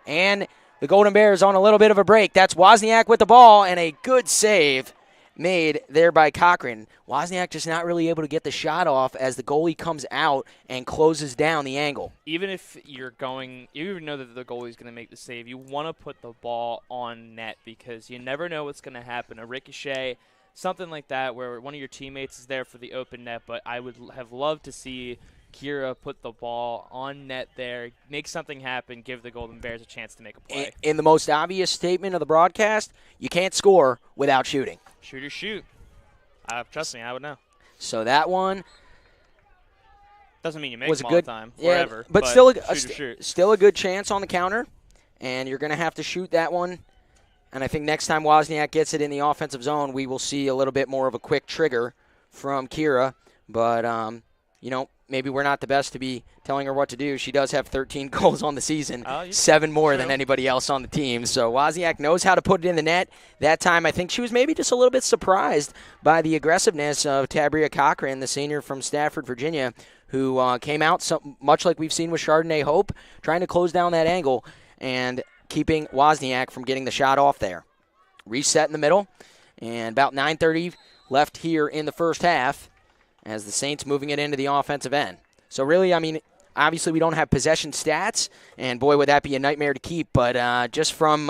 and the Golden Bears on a little bit of a break. That's Wozniak with the ball, and a good save made there by Cochran. Wozniak just not really able to get the shot off as the goalie comes out and closes down the angle. Even if you know that the goalie's going to make the save, you want to put the ball on net because you never know what's going to happen. A ricochet, something like that, where one of your teammates is there for the open net, but I would have loved to see Kira put the ball on net there, make something happen, give the Golden Bears a chance to make a play. In the most obvious statement of the broadcast, you can't score without shooting. Shoot or shoot. Trust me, I would know. So that one Doesn't mean you make was them a all good the time, yeah, wherever. but still shoot. still a good chance on the counter, and you're going to have to shoot that one. And I think next time Wozniak gets it in the offensive zone, we will see a little bit more of a quick trigger from Kira. But, maybe we're not the best to be telling her what to do. She does have 13 goals on the season, 7 more than anybody else on the team. So Wozniak knows how to put it in the net. That time I think she was maybe just a little bit surprised by the aggressiveness of Tabria Cochran, the senior from Stafford, Virginia, who came out much like we've seen with Chardonnay Hope, trying to close down that angle and keeping Wozniak from getting the shot off there. Reset in the middle, and about 9:30 left here in the first half as the Saints moving it into the offensive end. So really, obviously we don't have possession stats, and boy, would that be a nightmare to keep, but just from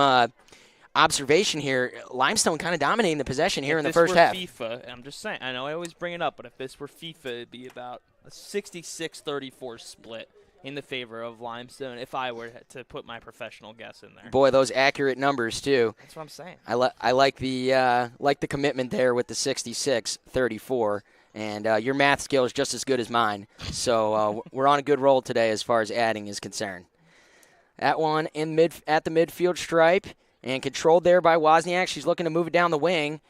observation here, Limestone kind of dominating the possession here in the first half. If this were FIFA, I'm just saying, I know I always bring it up, but if this were FIFA, it'd be about a 66-34 split in the favor of Limestone if I were to put my professional guess in there. Boy, those accurate numbers, too. That's what I'm saying. I like the commitment there with the 66-34, and your math skill is just as good as mine. So we're on a good roll today as far as adding is concerned. That one at the midfield stripe and controlled there by Wozniak. She's looking to move it down the wing,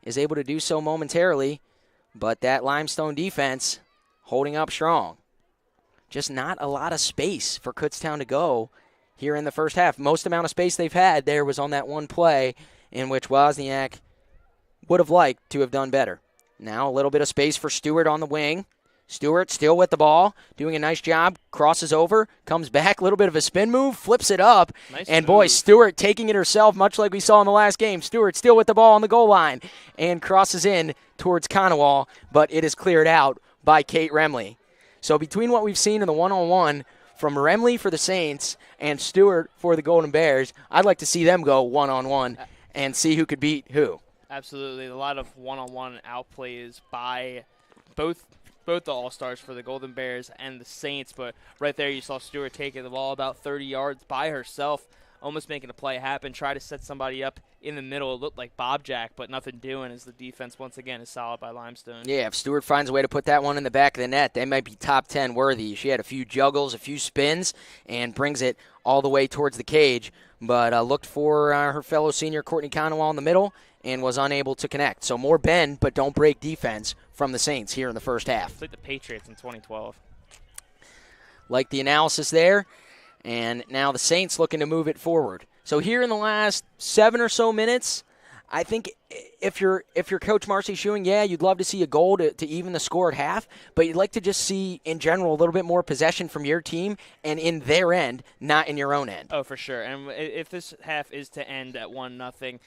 is able to do so momentarily, but that Limestone defense holding up strong. Just not a lot of space for Kutztown to go here in the first half. Most amount of space they've had there was on that one play in which Wozniak would have liked to have done better. Now a little bit of space for Stewart on the wing. Stewart still with the ball, doing a nice job, crosses over, comes back, a little bit of a spin move, flips it up, and boy, Stewart taking it herself, much like we saw in the last game. Stewart still with the ball on the goal line and crosses in towards Conowall, but it is cleared out by Kate Remley. So between what we've seen in the one-on-one from Remley for the Saints and Stewart for the Golden Bears, I'd like to see them go one-on-one and see who could beat who. Absolutely. A lot of one-on-one outplays by both the All-Stars for the Golden Bears and the Saints. But right there you saw Stewart taking the ball about 30 yards by herself, almost making a play happen, try to set somebody up in the middle. It looked like Bob Jack, but nothing doing as the defense, once again, is solid by Limestone. Yeah, if Stewart finds a way to put that one in the back of the net, they might be top 10 worthy. She had a few juggles, a few spins, and brings it all the way towards the cage. But looked for her fellow senior, Courtney Conowall, in the middle and was unable to connect. So more bend, but don't break defense from the Saints here in the first half. It's like the Patriots in 2012. Like the analysis there. And now the Saints looking to move it forward. So here in the last 7 or so minutes, I think if you're Coach Marcy Schuing, yeah, you'd love to see a goal to even the score at half, but you'd like to just see, in general, a little bit more possession from your team and in their end, not in your own end. Oh, for sure. And if this half is to end at 1-0,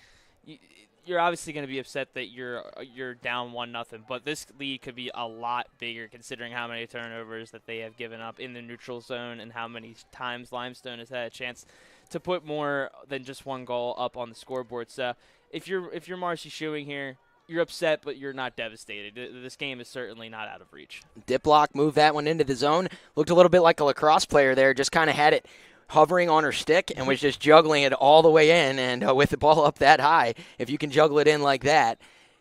you're obviously going to be upset that you're down 1-0, but this lead could be a lot bigger considering how many turnovers that they have given up in the neutral zone and how many times Limestone has had a chance to put more than just one goal up on the scoreboard. So if you're Marcy Schuing here, you're upset, but you're not devastated. This game is certainly not out of reach. Diplock moved that one into the zone. Looked a little bit like a lacrosse player there, just kind of had it hovering on her stick and was just juggling it all the way in. And with the ball up that high, if you can juggle it in like that,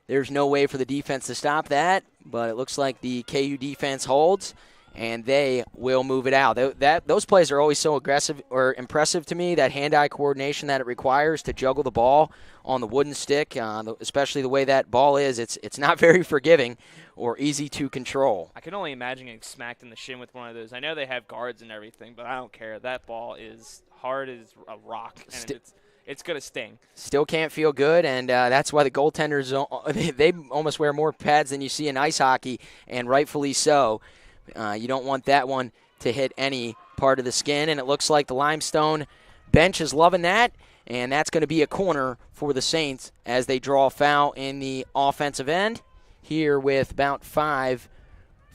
there's no way for the defense to stop that. But it looks like the KU defense holds, and they will move it out. Those plays are always so aggressive or impressive to me, that hand-eye coordination that it requires to juggle the ball on the wooden stick, especially the way that ball is. It's not very forgiving or easy to control. I can only imagine getting smacked in the shin with one of those. I know they have guards and everything, but I don't care. That ball is hard as a rock, and it's going to sting. Still can't feel good, and that's why the goaltenders, they almost wear more pads than you see in ice hockey, and rightfully so. You don't want that one to hit any part of the skin, and it looks like the Limestone bench is loving that, and that's going to be a corner for the Saints as they draw a foul in the offensive end here with about five.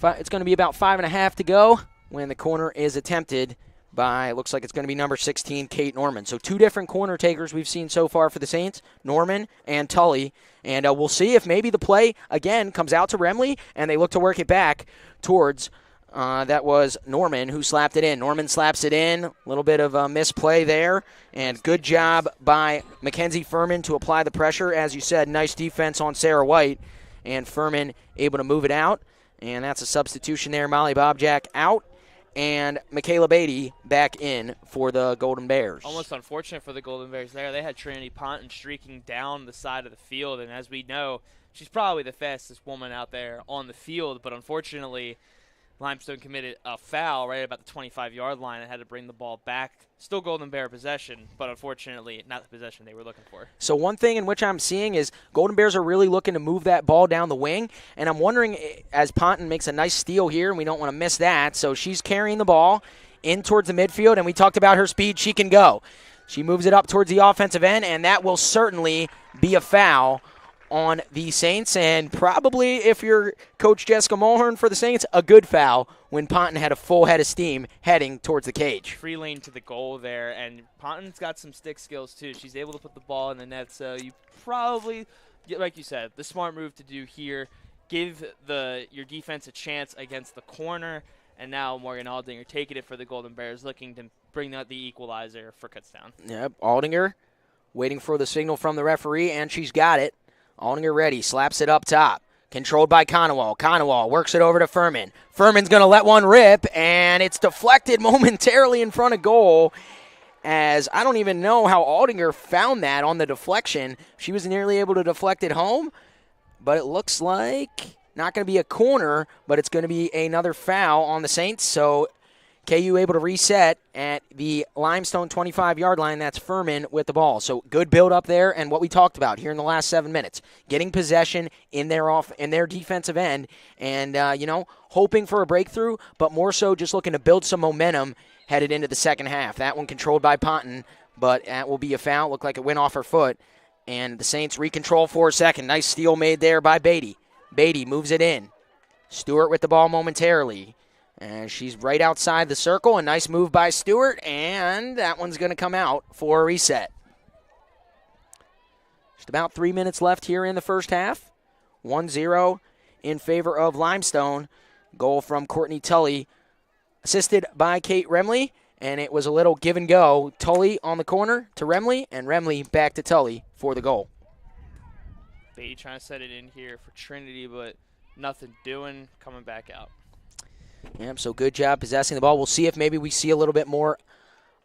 It's going to be about 5.5 to go when the corner is attempted by, looks like it's going to be number 16, Kate Norman. So 2 different corner takers we've seen so far for the Saints, Norman and Tully. And we'll see if maybe the play, again, comes out to Remley, and they look to work it back towards, that was Norman who slapped it in. Norman slaps it in, a little bit of a misplay there, and good job by Mackenzie Furman to apply the pressure. As you said, nice defense on Sarah White, and Furman able to move it out. And that's a substitution there. Molly Bobjack out, and Michaela Beatty back in for the Golden Bears. Almost unfortunate for the Golden Bears there. They had Trinity Ponton streaking down the side of the field, and as we know, she's probably the fastest woman out there on the field, but unfortunately, Limestone committed a foul right about the 25-yard line and had to bring the ball back. Still Golden Bear possession, but unfortunately not the possession they were looking for. So one thing in which I'm seeing is Golden Bears are really looking to move that ball down the wing, and I'm wondering, as Ponton makes a nice steal here, and we don't want to miss that, so she's carrying the ball in towards the midfield, and we talked about her speed. She can go. She moves it up towards the offensive end, and that will certainly be a foul on the Saints, and probably, if you're Coach Jessica Mulhern for the Saints, a good foul when Ponton had a full head of steam heading towards the cage. Free lane to the goal there, and Ponton's got some stick skills too. She's able to put the ball in the net, so you probably, like you said, the smart move to do here, give your defense a chance against the corner, and now Morgan Aldinger taking it for the Golden Bears, looking to bring out the equalizer for Kutztown. Yep, Aldinger waiting for the signal from the referee, and she's got it. Aldinger ready, slaps it up top. Controlled by Conowall. Conowall works it over to Furman. Furman's going to let one rip, and it's deflected momentarily in front of goal, as I don't even know how Aldinger found that on the deflection. She was nearly able to deflect it home, but it looks like not going to be a corner, but it's going to be another foul on the Saints, so KU able to reset at the Limestone 25-yard line. That's Furman with the ball. So good build up there, and what we talked about here in the last 7 minutes, getting possession in their defensive end, and hoping for a breakthrough, but more so just looking to build some momentum headed into the second half. That one controlled by Ponton, but that will be a foul. Looked like it went off her foot, and the Saints recontrol for a second. Nice steal made there by Beatty. Beatty moves it in. Stewart with the ball momentarily. And she's right outside the circle. A nice move by Stewart, and that one's going to come out for a reset. Just about 3 minutes left here in the first half. 1-0 in favor of Limestone. Goal from Courtney Tully, assisted by Kate Remley, and it was a little give and go. Tully on the corner to Remley, and Remley back to Tully for the goal. Beatty trying to set it in here for Trinity, but nothing doing, coming back out. Yep, so good job possessing the ball. We'll see if maybe we see a little bit more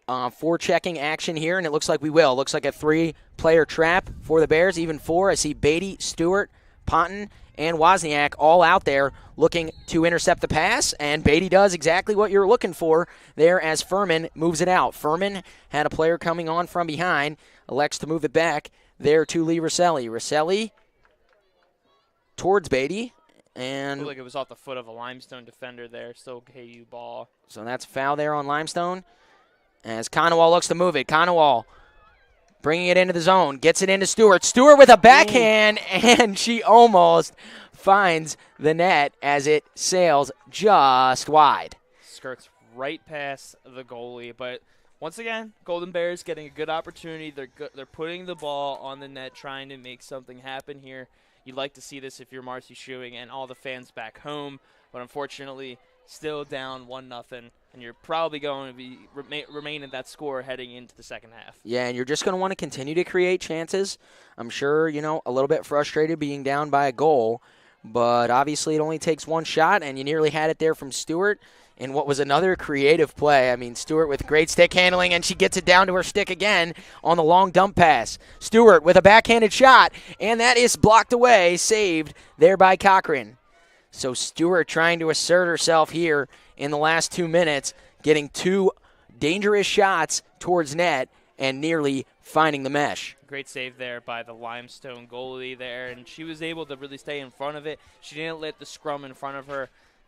forechecking action here, and it looks like we will. Looks like a 3-player trap for the Bears, even 4. I see Beatty, Stewart, Ponton, and Wozniak all out there looking to intercept the pass, and Beatty does exactly what you're looking for there as Furman moves it out. Furman had a player coming on from behind, elects to move it back there to Lee Rosselli. Rosselli towards Beatty. And looked like it was off the foot of a Limestone defender there. Still KU ball. So that's a foul there on Limestone. As Conowall looks to move it. Conowall bringing it into the zone. Gets it into Stewart. Stewart with a backhand, and she almost finds the net as it sails just wide. Skirts right past the goalie. But once again, Golden Bears getting a good opportunity. They're putting the ball on the net, trying to make something happen here. You'd like to see this if you're Marcy Schuing and all the fans back home, but unfortunately, still down 1-0, and you're probably going to be remain at that score heading into the second half. Yeah, and you're just going to want to continue to create chances. I'm sure, a little bit frustrated being down by a goal, but obviously it only takes one shot, and you nearly had it there from Stewart in what was another creative play. I mean, Stewart with great stick handling, and she gets it down to her stick again on the long dump pass. Stewart with a backhanded shot, and that is blocked away, saved there by Cochran. So Stewart trying to assert herself here in the last 2 minutes, getting 2 dangerous shots towards net and nearly finding the mesh. Great save there by the Limestone goalie there, and she was able to really stay in front of it. She didn't let the scrum in front of her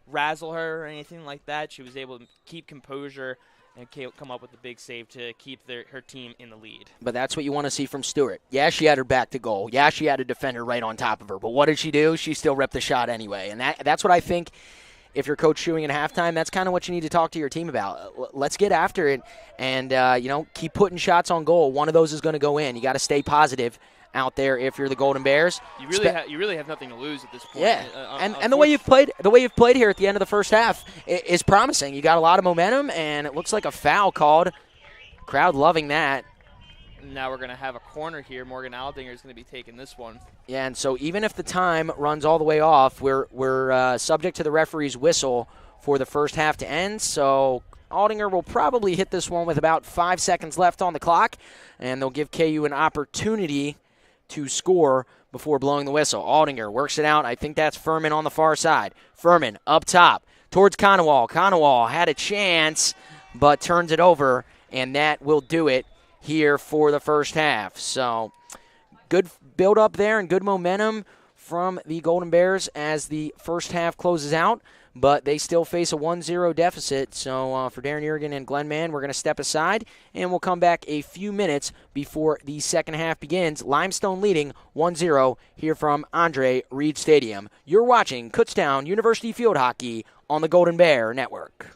razzle her or anything like that. She was able to keep composure and come up with a big save to keep her team in the lead. But that's what you want to see from Stewart. Yeah, she had her back to goal. Yeah, she had a defender right on top of her. But what did she do? She still ripped the shot anyway. And that's what I think, if you're Coach Schuing at halftime, that's kind of what you need to talk to your team about. Let's get after it and, keep putting shots on goal. One of those is going to go in. You got to stay positive out there if you're the Golden Bears. You really have nothing to lose at this point. Yeah, and the way you've played here at the end of the first half is promising. You got a lot of momentum, and it looks like a foul called. Crowd loving that. Now we're going to have a corner here. Morgan Aldinger is going to be taking this one. Yeah, and so even if the time runs all the way off, we're subject to the referee's whistle for the first half to end. So Aldinger will probably hit this one with about 5 seconds left on the clock, and they'll give KU an opportunity to score before blowing the whistle. Aldinger works it out. I think that's Furman on the far side. Furman up top towards Conowall. Conowall had a chance, but turns it over, and that will do it here for the first half. So good build up there and good momentum from the Golden Bears as the first half closes out, but they still face a 1-0 deficit. So for Darren Urgan and Glenn Mann, we're going to step aside, and we'll come back a few minutes before the second half begins. Limestone leading 1-0 here from Andre Reed Stadium. You're watching Kutztown University Field Hockey on the Golden Bear Network.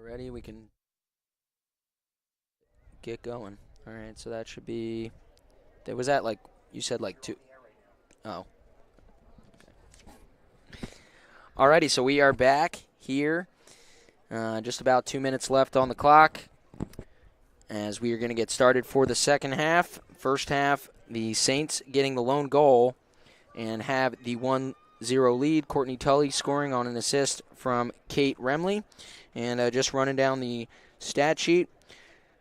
We're ready. We can get going. All right, so that should be. That was at like you said like 2. Oh. Okay. Alrighty, so we are back here. Just about 2 minutes left on the clock as we are going to get started for the second half. First half, the Saints getting the lone goal and have the 1-0 lead. Courtney Tully scoring on an assist from Kate Remley. And just running down the stat sheet.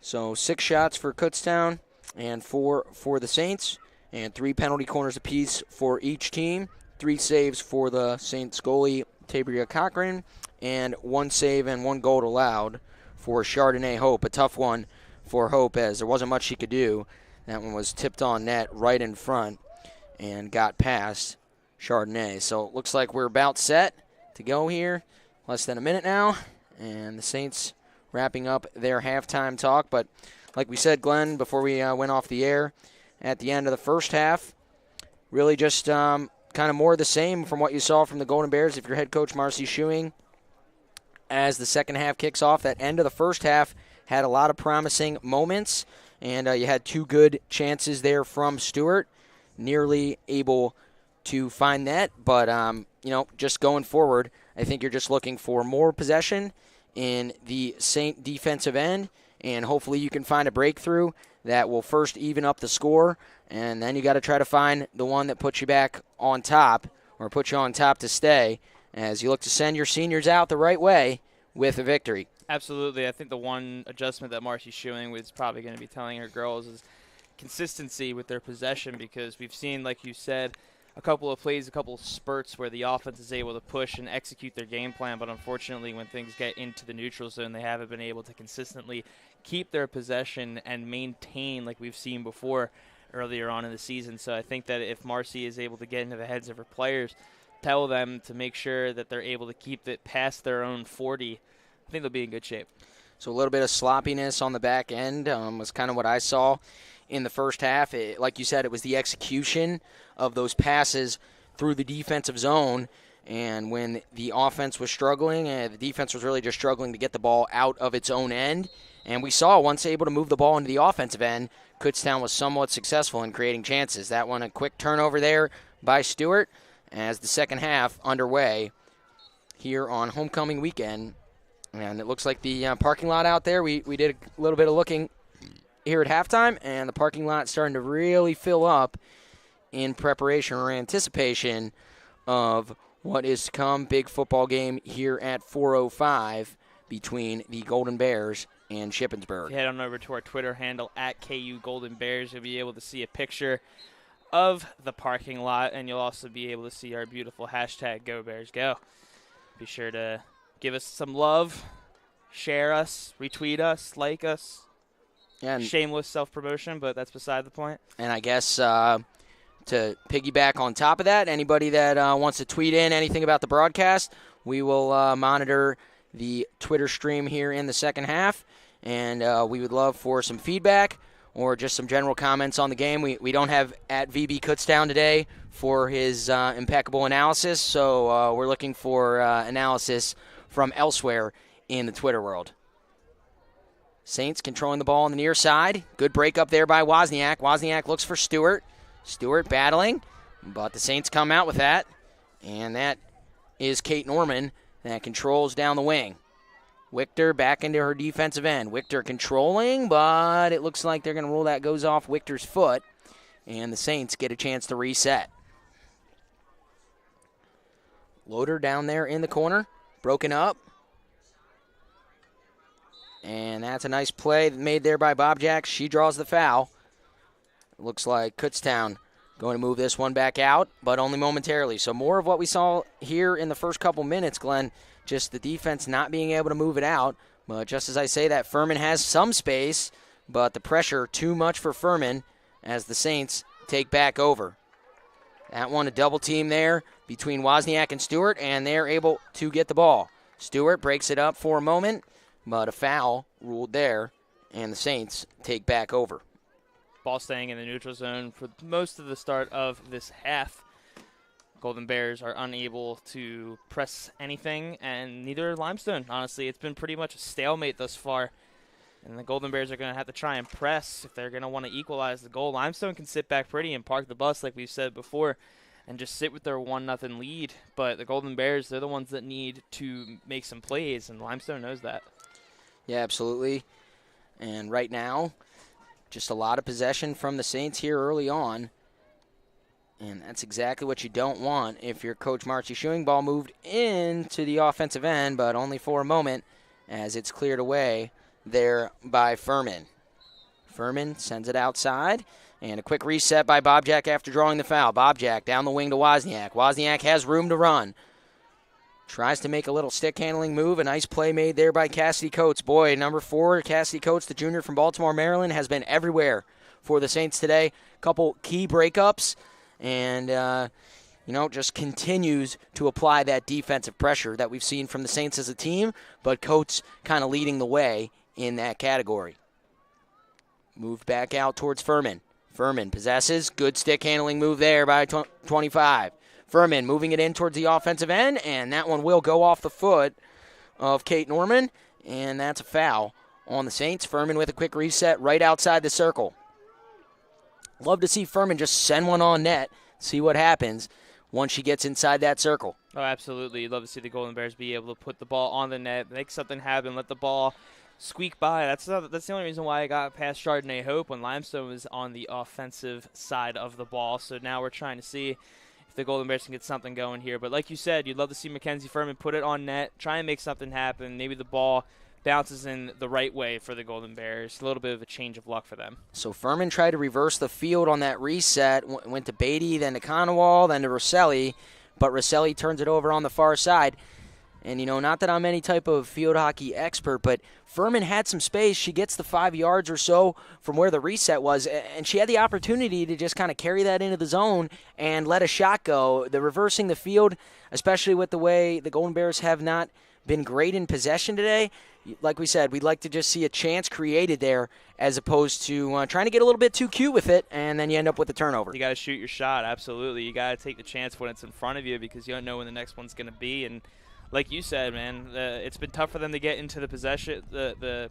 So 6 shots for Kutztown and 4 for the Saints, and 3 penalty corners apiece for each team. 3 saves for the Saints goalie, Tabria Cochran, and 1 save and 1 goal allowed for Chardonnay Hope. A tough one for Hope as there wasn't much she could do. That one was tipped on net right in front and got past Chardonnay. So it looks like we're about set to go here. Less than a minute now, and the Saints wrapping up their halftime talk. But like we said, Glenn, before we went off the air, at the end of the first half, really just kind of more of the same from what you saw from the Golden Bears. If your head coach, Marcy Schuing, as the second half kicks off, that end of the first half had a lot of promising moments, and you had 2 good chances there from Stewart, nearly able to find that. But, just going forward, I think you're just looking for more possession in the Saint defensive end, and hopefully you can find a breakthrough that will first even up the score, and then you got to try to find the one that puts you back on top or puts you on top to stay as you look to send your seniors out the right way with a victory. Absolutely. I think the one adjustment that Marcy Schuing was probably going to be telling her girls is consistency with their possession, because we've seen, like you said, a couple of plays, a couple of spurts where the offense is able to push and execute their game plan, but unfortunately when things get into the neutral zone, they haven't been able to consistently keep their possession and maintain like we've seen before earlier on in the season. So I think that if Marcy is able to get into the heads of her players, tell them to make sure that they're able to keep it past their own 40, I think they'll be in good shape. So a little bit of sloppiness on the back end was kind of what I saw in the first half. Like you said, it was the execution of those passes through the defensive zone. And when the offense was struggling, the defense was really just struggling to get the ball out of its own end. And we saw once able to move the ball into the offensive end, Kutztown was somewhat successful in creating chances. That one, a quick turnover there by Stewart as the second half underway here on homecoming weekend. And it looks like the parking lot out there, we did a little bit of looking here at halftime, and the parking lot starting to really fill up in preparation or anticipation of what is to come. Big football game here at 4:05 between the Golden Bears and Shippensburg. If you head on over to our Twitter handle at KU Golden Bears, you'll be able to see a picture of the parking lot, and you'll also be able to see our beautiful hashtag Go Bears Go. Be sure to give us some love, share us, retweet us, like us. And shameless self-promotion, but that's beside the point. And I guess to piggyback on top of that, anybody that wants to tweet in anything about the broadcast, we will monitor the Twitter stream here in the second half, and we would love for some feedback or just some general comments on the game. We don't have at VB Kutztown today for his impeccable analysis, so we're looking for analysis from elsewhere in the Twitter world. Saints controlling the ball on the near side. Good break up there by Wozniak. Wozniak looks for Stewart. Stewart battling, but the Saints come out with that, and that is Kate Norman that controls down the wing. Wichter back into her defensive end. Wichter controlling, but it looks like they're going to rule that goes off Wichter's foot, and the Saints get a chance to reset. Loader down there in the corner, broken up. And that's a nice play made there by Bob Jacks. She draws the foul. It looks like Kutztown going to move this one back out, but only momentarily. So more of what we saw here in the first couple minutes, Glenn, just the defense not being able to move it out. But just as I say that, Furman has some space, but the pressure too much for Furman as the Saints take back over. That one, a double team there between Wozniak and Stewart, and they're able to get the ball. Stewart breaks it up for a moment, but a foul ruled there, and the Saints take back over. Ball staying in the neutral zone for most of the start of this half. Golden Bears are unable to press anything, and neither are Limestone. Honestly, it's been pretty much a stalemate thus far. And the Golden Bears are going to have to try and press if they're going to want to equalize the goal. Limestone can sit back pretty and park the bus, like we've said before, and just sit with their 1-0 lead. But the Golden Bears, they're the ones that need to make some plays, and Limestone knows that. Yeah, absolutely. And right now, just a lot of possession from the Saints here early on. And that's exactly what you don't want if you're Coach Marcy Schuing. Ball moved into the offensive end, but only for a moment as it's cleared away there by Furman. Furman sends it outside, and a quick reset by Bobjack after drawing the foul. Bobjack down the wing to Wozniak. Wozniak has room to run. Tries to make a little stick handling move. A nice play made there by Cassidy Coates. Boy, number 4, Cassidy Coates, the junior from Baltimore, Maryland, has been everywhere for the Saints today. Couple key breakups, and just continues to apply that defensive pressure that we've seen from the Saints as a team, but Coates kind of leading the way in that category. Moved back out towards Furman. Furman possesses. Good stick handling move there by 25. Furman moving it in towards the offensive end, and that one will go off the foot of Kate Norman, and that's a foul on the Saints. Furman with a quick reset right outside the circle. Love to see Furman just send one on net, see what happens once she gets inside that circle. Oh, absolutely. You'd love to see the Golden Bears be able to put the ball on the net, make something happen, let the ball squeak by. That's the only reason why I got past Chardonnay Hope when Limestone was on the offensive side of the ball. So now we're trying to see if the Golden Bears can get something going here. But like you said, you'd love to see Mackenzie Furman put it on net, try and make something happen. Maybe the ball bounces in the right way for the Golden Bears. A little bit of a change of luck for them. So Furman tried to reverse the field on that reset. Went to Beatty, then to Conowall, then to Rosselli. But Rosselli turns it over on the far side. And, not that I'm any type of field hockey expert, but Furman had some space. She gets the 5 yards or so from where the reset was, and she had the opportunity to just kind of carry that into the zone and let a shot go. The reversing the field, especially with the way the Golden Bears have not been great in possession today, like we said, we'd like to just see a chance created there as opposed to trying to get a little bit too cute with it, and then you end up with a turnover. You got to shoot your shot, absolutely. You got to take the chance when it's in front of you because you don't know when the next one's going to be. And like you said, man, it's been tough for them to get into the possession, the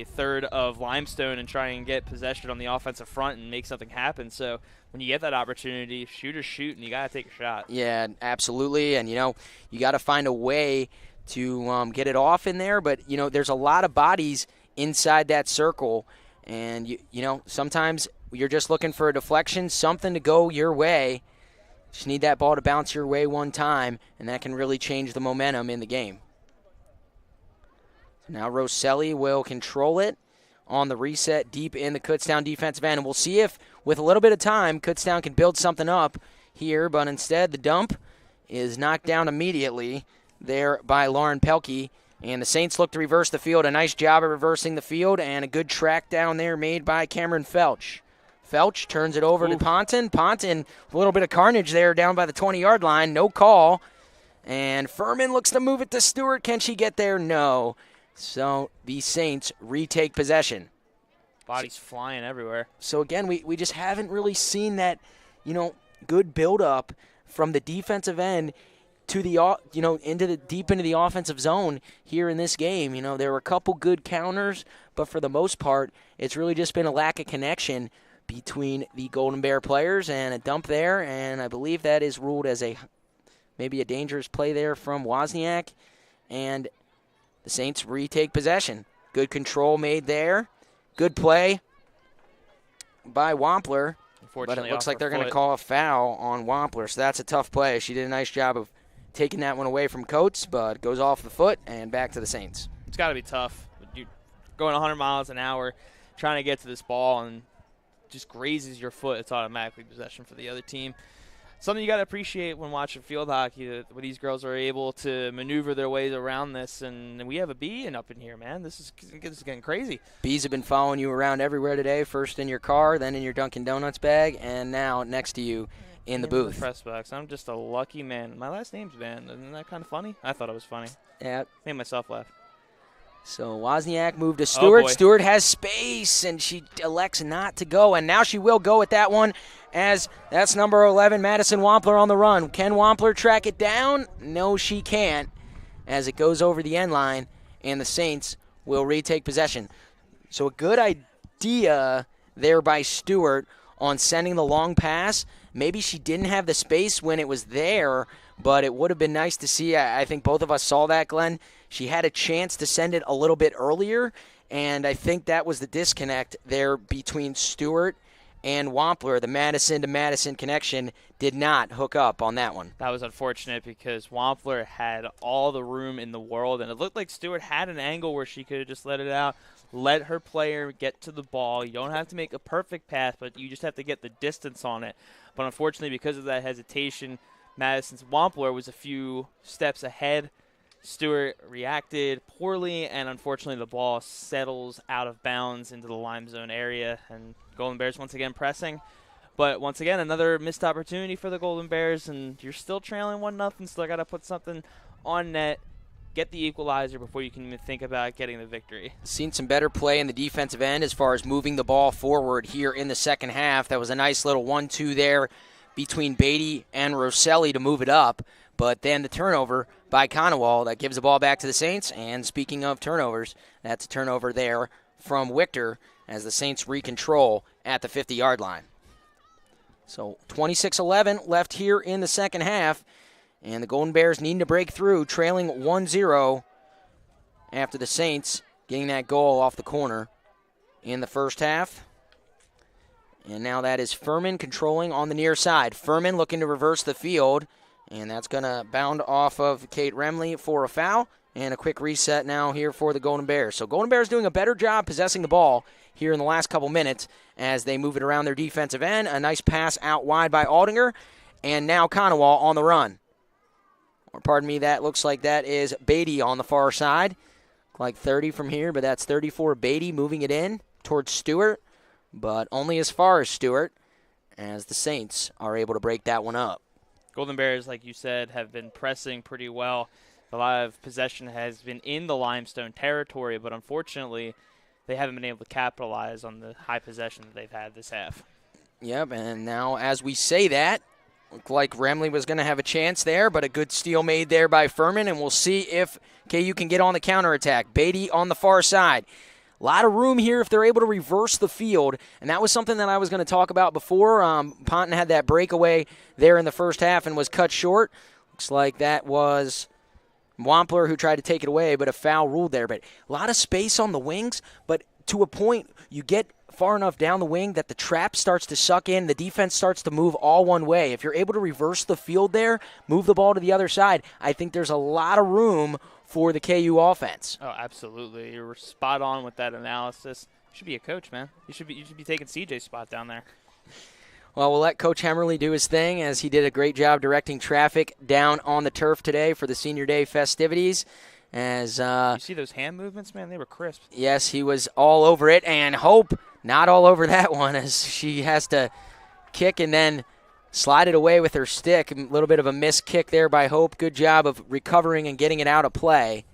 third of Limestone and try and get possession on the offensive front and make something happen. So when you get that opportunity, shooters shoot, and you got to take a shot. Yeah, absolutely. And, you got to find a way to get it off in there. But, there's a lot of bodies inside that circle. And, sometimes you're just looking for a deflection, something to go your way. Just need that ball to bounce your way one time, and that can really change the momentum in the game. So now Rosselli will control it on the reset deep in the Kutztown defensive end. And we'll see if, with a little bit of time, Kutztown can build something up here. But instead, the dump is knocked down immediately there by Lauren Pelkey. And the Saints look to reverse the field. A nice job of reversing the field, and a good track down there made by Cameron Felch. Felch turns it over to Ponton. Ponton, a little bit of carnage there down by the 20-yard line. No call. And Furman looks to move it to Stewart. Can she get there? No. So the Saints retake possession. Bodies flying everywhere. So, again, we just haven't really seen that, good build-up from the defensive end to the, deep into the offensive zone here in this game. There were a couple good counters, but for the most part, it's really just been a lack of connection between the Golden Bear players, and a dump there, and I believe that is ruled as maybe a dangerous play there from Wozniak, and the Saints retake possession. Good control made there. Good play by Wampler, but it looks like they're going to call a foul on Wampler, so that's a tough play. She did a nice job of taking that one away from Coates, but it goes off the foot and back to the Saints. It's got to be tough. You're going 100 miles an hour trying to get to this ball, and just grazes your foot, it's automatically possession for the other team. Something you got to appreciate when watching field hockey, that these girls are able to maneuver their ways around this. And we have a bee up in here, man. This is getting crazy. Bees have been following you around everywhere today, first in your car, then in your Dunkin' Donuts bag, and now next to you in the booth. The press box. I'm just a lucky man. My last name's Van. Isn't that kind of funny? I thought it was funny. Yeah. Made myself laugh. So Wozniak moved to Stewart. Oh, Stewart has space, and she elects not to go. And now she will go with that one as that's number 11, Madison Wampler on the run. Can Wampler track it down? No, she can't, as it goes over the end line, and the Saints will retake possession. So a good idea there by Stewart on sending the long pass. Maybe she didn't have the space when it was there, but it would have been nice to see. I think both of us saw that, Glenn. She had a chance to send it a little bit earlier, and I think that was the disconnect there between Stewart and Wampler. The Madison to Madison connection did not hook up on that one. That was unfortunate because Wampler had all the room in the world, and it looked like Stewart had an angle where she could have just let it out, let her player get to the ball. You don't have to make a perfect pass, but you just have to get the distance on it. But unfortunately, because of that hesitation, Madison's Wampler was a few steps ahead. Stewart reacted poorly, and unfortunately the ball settles out of bounds into the Limestone area, and Golden Bears once again pressing. But once again, another missed opportunity for the Golden Bears, and you're still trailing 1-0, still got to put something on net, get the equalizer before you can even think about getting the victory. Seen some better play in the defensive end as far as moving the ball forward here in the second half. That was a nice little 1-2 there between Beatty and Rosselli to move it up. But then the turnover by Conowall that gives the ball back to the Saints. And speaking of turnovers, that's a turnover there from Wichter as the Saints recontrol at the 50-yard line. So 26-11 left here in the second half. And the Golden Bears needing to break through, trailing 1-0 after the Saints getting that goal off the corner in the first half. And now that is Furman controlling on the near side. Furman looking to reverse the field. And that's going to bound off of Kate Remley for a foul. And a quick reset now here for the Golden Bears. So Golden Bears doing a better job possessing the ball here in the last couple minutes as they move it around their defensive end. A nice pass out wide by Aldinger. And now Conowall on the run. Or pardon me, that looks like that is Beatty on the far side. Like 30 from here, but that's 34 Beatty moving it in towards Stewart. But only as far as Stewart as the Saints are able to break that one up. Golden Bears, like you said, have been pressing pretty well. A lot of possession has been in the Limestone territory, but unfortunately, they haven't been able to capitalize on the high possession that they've had this half. Yep, and now as we say that, looked like Remley was going to have a chance there, but a good steal made there by Furman, and we'll see if KU can get on the counterattack. Beatty on the far side. A lot of room here if they're able to reverse the field, and that was something that I was going to talk about before. Ponton had that breakaway there in the first half and was cut short. Looks like that was Wampler who tried to take it away, but a foul ruled there. But a lot of space on the wings, but to a point you get far enough down the wing that the trap starts to suck in, the defense starts to move all one way. If you're able to reverse the field there, move the ball to the other side, I think there's a lot of room for the KU offense. Oh, absolutely. You're spot on with that analysis. You should be a coach, man. You should be taking CJ's spot down there. Well, we'll let Coach Hemmerly do his thing as he did a great job directing traffic down on the turf today for the Senior Day festivities. As you see those hand movements, man? They were crisp. Yes, he was all over it, and Hope not all over that one as she has to kick and then slide it away with her stick. A little bit of a missed kick there by Hope. Good job of recovering and getting it out of play.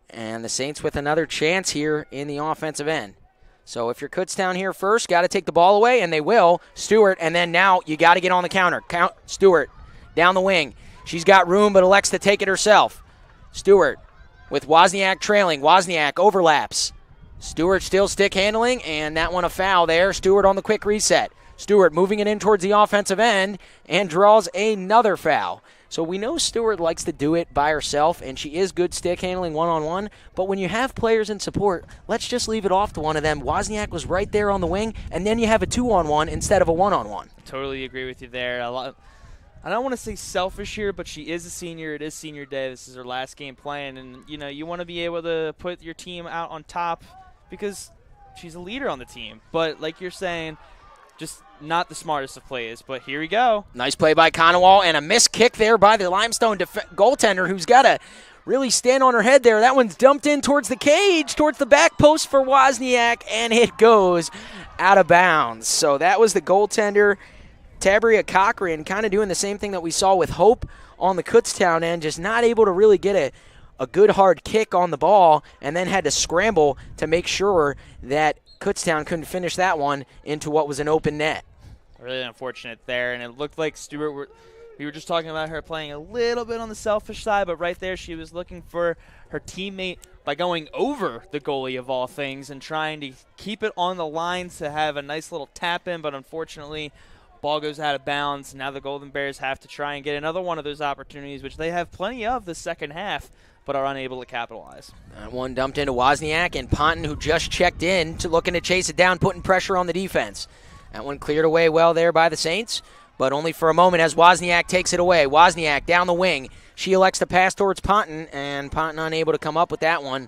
And the Saints with another chance here in the offensive end. So if you're Kutztown here first, got to take the ball away, and they will. Stewart, and then now you got to get on the counter. Stewart down the wing. She's got room but elects to take it herself. Stewart with Wozniak trailing. Wozniak overlaps. Stewart still stick handling, and that one a foul there. Stewart on the quick reset. Stewart moving it in towards the offensive end and draws another foul. So we know Stewart likes to do it by herself, and she is good stick handling one-on-one. But when you have players in support, let's just leave it off to one of them. Wozniak was right there on the wing, and then you have a 2-on-1 instead of a 1-on-1. Totally agree with you there. I don't want to say selfish here, but she is a senior. It is senior day. This is her last game playing, and you want to be able to put your team out on top because she's a leader on the team. But like you're saying, just not the smartest of plays, but here we go. Nice play by Conowall, and a missed kick there by the Limestone goaltender who's got to really stand on her head there. That one's dumped in towards the cage, towards the back post for Wozniak, and it goes out of bounds. So that was the goaltender, Tabria Cochran, kind of doing the same thing that we saw with Hope on the Kutztown end, just not able to really get a good hard kick on the ball, and then had to scramble to make sure that Kutztown couldn't finish that one into what was an open net. Really unfortunate there, and it looked like we were just talking about her playing a little bit on the selfish side, but right there she was looking for her teammate by going over the goalie of all things and trying to keep it on the line to have a nice little tap in, but unfortunately ball goes out of bounds. Now the Golden Bears have to try and get another one of those opportunities, which they have plenty of the second half, but are unable to capitalize. That one dumped into Wozniak, and Ponton, who just checked in, looking to chase it down, putting pressure on the defense. That one cleared away well there by the Saints, but only for a moment as Wozniak takes it away. Wozniak down the wing. She elects to pass towards Ponton, and Ponton unable to come up with that one,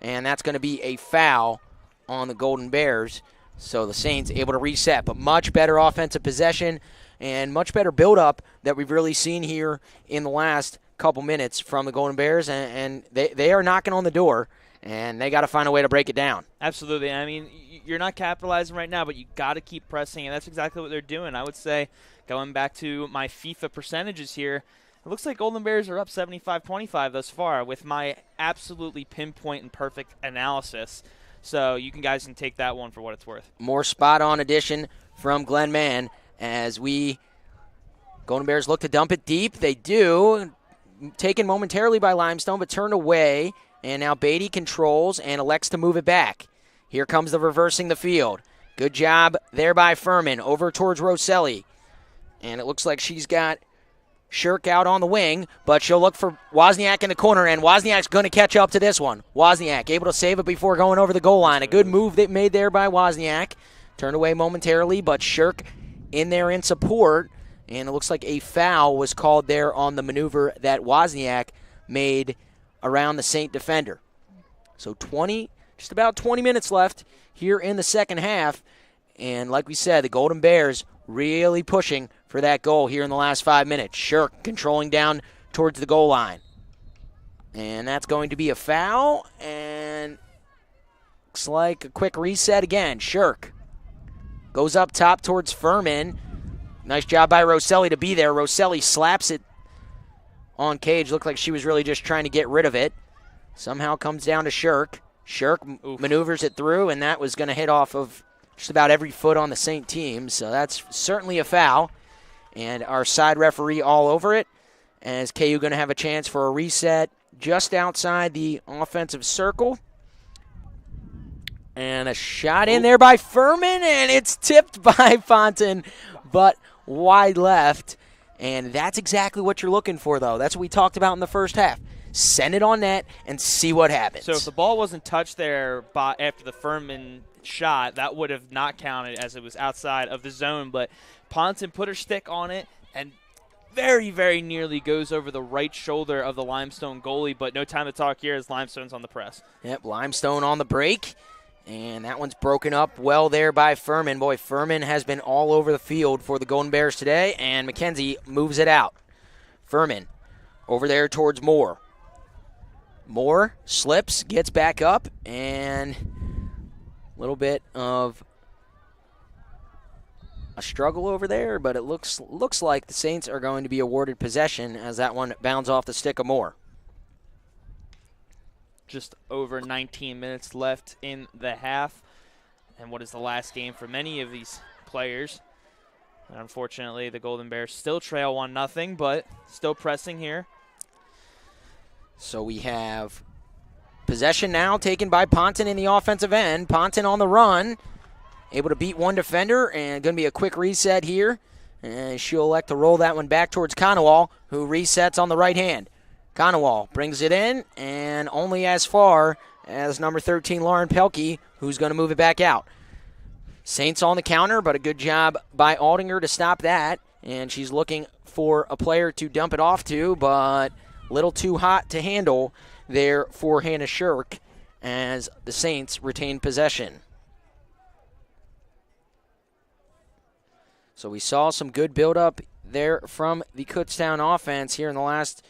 and that's going to be a foul on the Golden Bears. So the Saints able to reset, but much better offensive possession and much better build-up that we've really seen here in the last couple minutes from the Golden Bears, and they are knocking on the door, and they got to find a way to break it down. Absolutely. I mean, you're not capitalizing right now, but you got to keep pressing, and that's exactly what they're doing. I would say, going back to my FIFA percentages here, it looks like Golden Bears are up 75-25 thus far with my absolutely pinpoint and perfect analysis. So you guys can take that one for what it's worth. More spot-on addition from Glenn Mann as Golden Bears look to dump it deep. They do. Taken momentarily by Limestone, but turned away. And now Beatty controls and elects to move it back. Here comes the reversing the field. Good job there by Furman. Over towards Rosselli. And it looks like she's got Shirk out on the wing, but she'll look for Wozniak in the corner, and Wozniak's going to catch up to this one. Wozniak able to save it before going over the goal line. A good move that made there by Wozniak. Turned away momentarily, but Shirk in there in support, and it looks like a foul was called there on the maneuver that Wozniak made around the Saint defender. So just about 20 minutes left here in the second half, and like we said, the Golden Bears really pushing for that goal here in the last 5 minutes. Shirk controlling down towards the goal line. And that's going to be a foul, and looks like a quick reset again. Shirk goes up top towards Furman. Nice job by Rosselli to be there. Rosselli slaps it on Cage. Looked like she was really just trying to get rid of it. Somehow comes down to Shirk. Shirk maneuvers it through, and that was going to hit off of just about every foot on the Saint team. So that's certainly a foul. And our side referee all over it, as KU going to have a chance for a reset just outside the offensive circle. And a shot in there by Furman, and it's tipped by Fonten, but wide left. And that's exactly what you're looking for, though. That's what we talked about in the first half. Send it on net and see what happens. So if the ball wasn't touched there after the Furman shot, that would have not counted as it was outside of the zone. But Ponton put her stick on it and very, very nearly goes over the right shoulder of the Limestone goalie. But no time to talk here as Limestone's on the press. Yep, Limestone on the break. And that one's broken up well there by Furman. Boy, Furman has been all over the field for the Golden Bears today. And McKenzie moves it out. Furman over there towards Moore. Moore slips, gets back up, and a little bit of a struggle over there, but it looks like the Saints are going to be awarded possession as that one bounds off the stick of Moore. Just over 19 minutes left in the half, and what is the last game for many of these players. And unfortunately, the Golden Bears still trail 1-0, but still pressing here. So we have possession now taken by Ponton in the offensive end. Ponton on the run, able to beat one defender, and going to be a quick reset here. And she'll elect to roll that one back towards Conowall, who resets on the right hand. Conowall brings it in, and only as far as number 13, Lauren Pelkey, who's going to move it back out. Saints on the counter, but a good job by Aldinger to stop that. And she's looking for a player to dump it off to, but a little too hot to handle there for Hannah Shirk as the Saints retain possession. So we saw some good build-up there from the Kutztown offense here in the last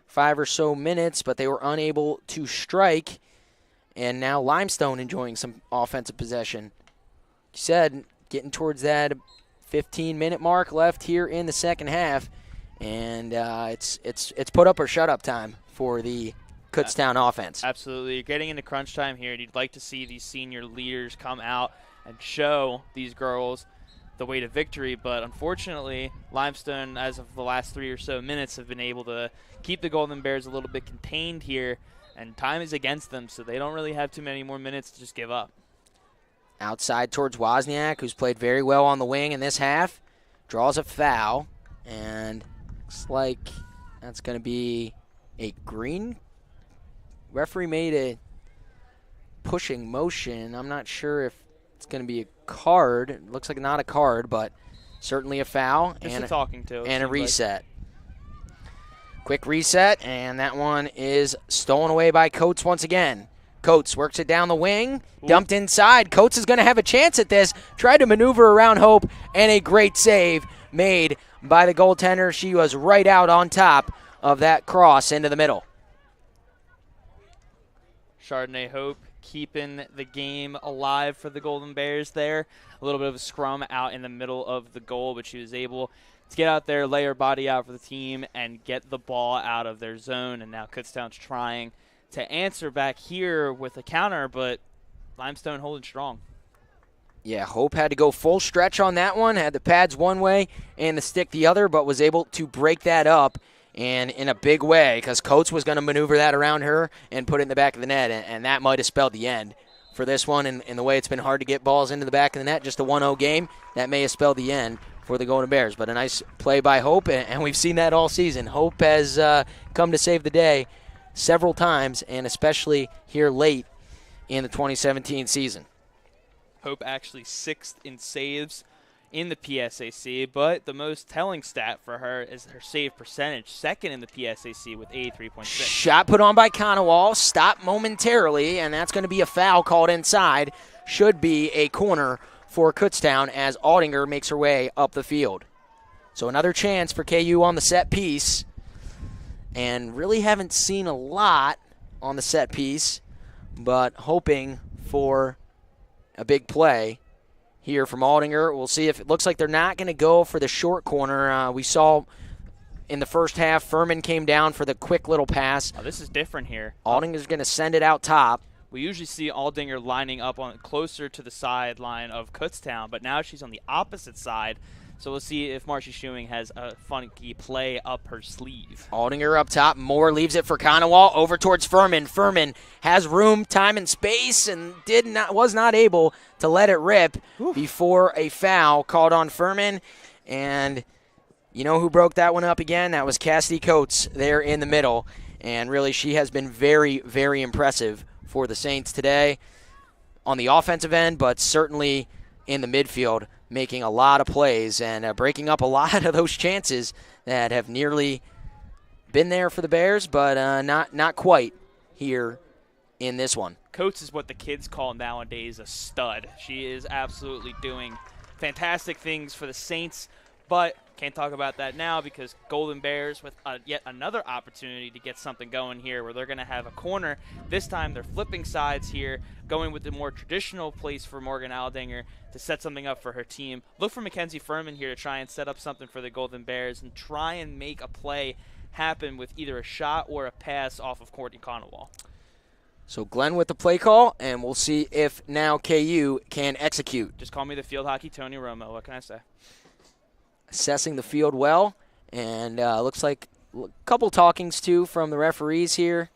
5 or so minutes, but they were unable to strike. And now Limestone enjoying some offensive possession. You said getting towards that 15-minute mark left here in the second half, and it's put up or shut up time for the Kutztown offense. Absolutely. You're getting into crunch time here, and you'd like to see these senior leaders come out and show these girls the way to victory. But unfortunately, Limestone, as of the last 3 or so minutes, have been able to keep the Golden Bears a little bit contained here, and time is against them, so they don't really have too many more minutes to just give up. Outside towards Wozniak, who's played very well on the wing in this half. Draws a foul, and looks like that's going to be a green. Referee made a pushing motion. I'm not sure if it's going to be a card. It looks like not a card, but certainly a foul. Just and a talking to. And a reset. Quick reset, and that one is stolen away by Coates once again. Coates works it down the wing, dumped inside. Coates is going to have a chance at this. Tried to maneuver around Hope, and a great save made by the goaltender. She was right out on top of that cross into the middle. Chardonnay Hope keeping the game alive for the Golden Bears there. A little bit of a scrum out in the middle of the goal, but she was able to get out there, lay her body out for the team, and get the ball out of their zone. And now Kutztown's trying to answer back here with a counter, but Limestone holding strong. Yeah, Hope had to go full stretch on that one, had the pads one way and the stick the other, but was able to break that up and in a big way because Coates was going to maneuver that around her and put it in the back of the net, and that might have spelled the end for this one. And the way it's been hard to get balls into the back of the net, just a 1-0 game, that may have spelled the end for the Golden Bears. But a nice play by Hope, and we've seen that all season. Hope has come to save the day several times, and especially here late in the 2017 season. Hope actually 6th in saves in the PSAC, but the most telling stat for her is her save percentage, 2nd in the PSAC with 83.6. Shot put on by Conowall, stopped momentarily, and that's going to be a foul called inside. Should be a corner for Kutztown as Aldinger makes her way up the field. So another chance for KU on the set piece. And really haven't seen a lot on the set piece, but hoping for a big play here from Aldinger. We'll see if it looks like they're not going to go for the short corner. We saw in the first half, Furman came down for the quick little pass. Oh, this is different here. Aldinger's going to send it out top. We usually see Aldinger lining up on closer to the sideline of Kutztown, but now she's on the opposite side. So we'll see if Marcy Schuing has a funky play up her sleeve. Aldinger up top. Moore leaves it for Conowall over towards Furman. Furman has room, time, and space, and was not able to let it rip before a foul called on Furman. And you know who broke that one up again? That was Cassidy Coates there in the middle. And really, she has been very, very impressive for the Saints today on the offensive end, but certainly in the midfield, making a lot of plays and breaking up a lot of those chances that have nearly been there for the Bears, but not quite here in this one. Coates is what the kids call nowadays a stud. She is absolutely doing fantastic things for the Saints, but can't talk about that now because Golden Bears with yet another opportunity to get something going here where they're going to have a corner. This time they're flipping sides here, going with the more traditional place for Morgan Aldinger to set something up for her team. Look for Mackenzie Furman here to try and set up something for the Golden Bears and try and make a play happen with either a shot or a pass off of Courtney Conowall. So Glenn with the play call, and we'll see if now KU can execute. Just call me the field hockey Tony Romo. What can I say? Assessing the field well, and looks like a couple talkings too from the referees here,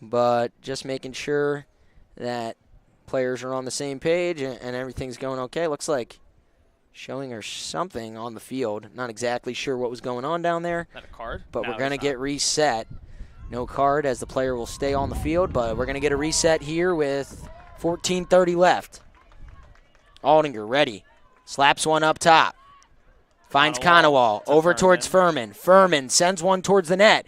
but just making sure that players are on the same page and everything's going okay. Looks like showing her something on the field. Not exactly sure what was going on down there. Not a card? But No, we're going to it's get not. reset. No card as the player will stay on the field, but we're going to get a reset here with 14:30 left. Aldinger ready. Slaps one up top. Finds Conowall over towards Furman. Furman sends one towards the net.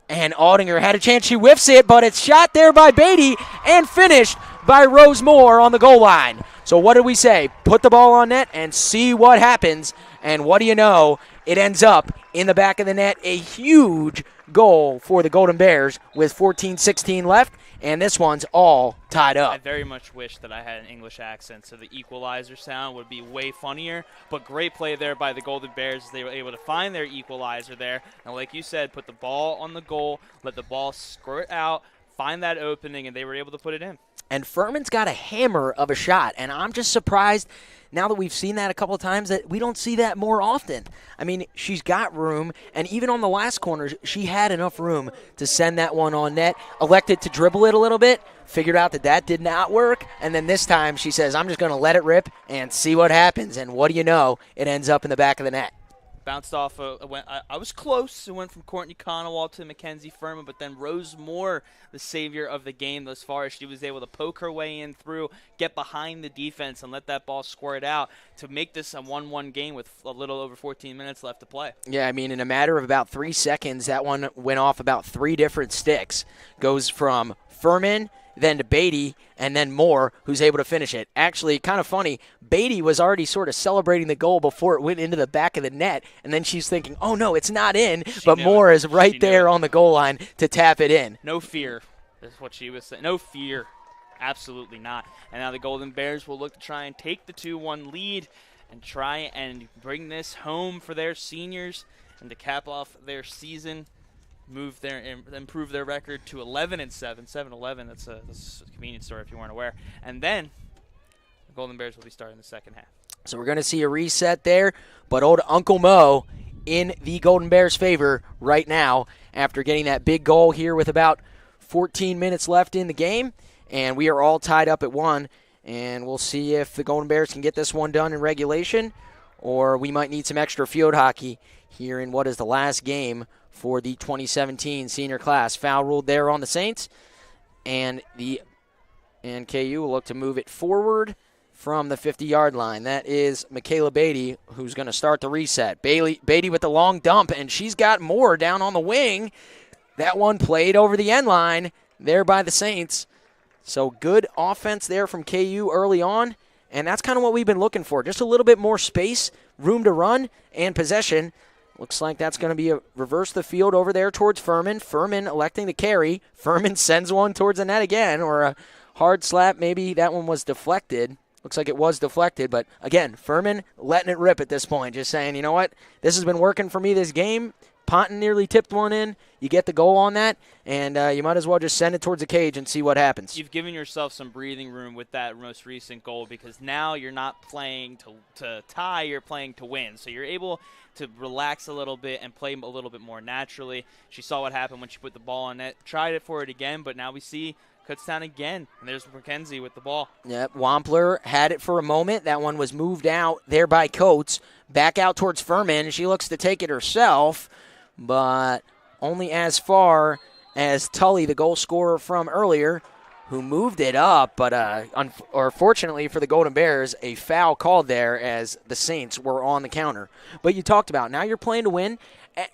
And Aldinger had a chance. She whiffs it, but it's shot there by Beatty and finished by Rose Moore on the goal line. So what did we say? Put the ball on net and see what happens. And what do you know? It ends up in the back of the net. A huge goal for the Golden Bears with 14:16 left. And this one's all tied I up. very much wish that I had an English accent, so the equalizer sound would be way funnier. But great play there by the Golden Bears as they were able to find their equalizer there. And like you said, put the ball on the goal, let the ball squirt out, find that opening, and they were able to put it in. And Furman's got a hammer of a shot, and I'm just surprised now that we've seen that a couple of times, that we don't see that more often. I mean, she's got room, and even on the last corner, she had enough room to send that one on net, elected to dribble it a little bit, figured out that did not work, and then this time she says, I'm just going to let it rip and see what happens, and what do you know, it ends up in the back of the net. Bounced off. I was close. It went from Courtney Conowall to Mackenzie Furman, but then Rose Moore, the savior of the game thus far, she was able to poke her way in through, get behind the defense, and let that ball squirt out to make this a 1-1 game with a little over 14 minutes left to play. Yeah, I mean, in a matter of about 3 seconds, that one went off about 3 different sticks. Goes from Furman, then to Beatty, and then Moore, who's able to finish it. Actually, kind of funny, Beatty was already sort of celebrating the goal before it went into the back of the net, and then she's thinking, oh, no, it's not in, but Moore is right there on the goal line to tap it in. No fear. That's what she was saying. No fear. Absolutely not. And now the Golden Bears will look to try and take the 2-1 lead and try and bring this home for their seniors and to cap off their season. Improve their record to 11-7, 7-11. That's a convenience store if you weren't aware. And then the Golden Bears will be starting the second half. So we're going to see a reset there, but old Uncle Mo in the Golden Bears' favor right now after getting that big goal here with about 14 minutes left in the game, and we are all tied up at 1, and we'll see if the Golden Bears can get this one done in regulation, or we might need some extra field hockey here in what is the last game for the 2017 senior class. Foul ruled there on the Saints, and KU will look to move it forward from the 50-yard line. That is Michaela Beatty, who's going to start the reset. Beatty with the long dump, and she's got Moore down on the wing. That one played over the end line there by the Saints. So good offense there from KU early on, and that's kind of what we've been looking for. Just a little bit more space, room to run, and possession. Looks like that's going to be a reverse the field over there towards Furman. Furman electing to carry. Furman sends one towards the net again, or a hard slap. Maybe that one was deflected. Looks like it was deflected, but again, Furman letting it rip at this point, just saying, you know what, this has been working for me this game. Ponton nearly tipped one in. You get the goal on that, and you might as well just send it towards the cage and see what happens. You've given yourself some breathing room with that most recent goal because now you're not playing to tie, you're playing to win. So you're able to relax a little bit and play a little bit more naturally. She saw what happened when she put the ball on net, tried it for it again, but now we see Kutztown again, and there's Mackenzie with the ball. Yep, Wampler had it for a moment. That one was moved out there by Coates. Back out towards Furman. She looks to take it herself, but only as far as Tully, the goal scorer from earlier, who moved it up. But unfortunately for the Golden Bears, a foul called there as the Saints were on the counter. But you talked about, now you're playing to win,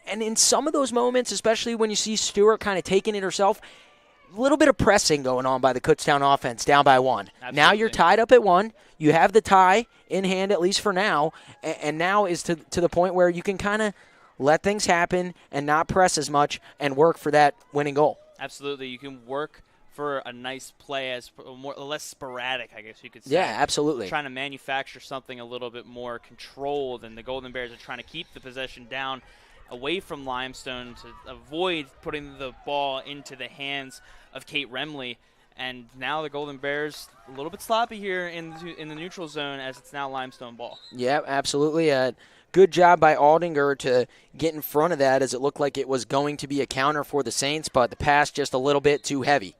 and in some of those moments, especially when you see Stewart kind of taking it herself, a little bit of pressing going on by the Kutztown offense, down by 1. Absolutely. Now you're tied up at 1. You have the tie in hand, at least for now, and now is to the point where you can kind of let things happen and not press as much and work for that winning goal. Absolutely. You can work for a nice play as less sporadic, I guess you could say. Yeah, absolutely. Trying to manufacture something a little bit more controlled, and the Golden Bears are trying to keep the possession down away from Limestone to avoid putting the ball into the hands of Kate Remley. And now the Golden Bears a little bit sloppy here in the neutral zone as it's now Limestone ball. Yeah, absolutely. Good job by Aldinger to get in front of that as it looked like it was going to be a counter for the Saints, but the pass just a little bit too heavy.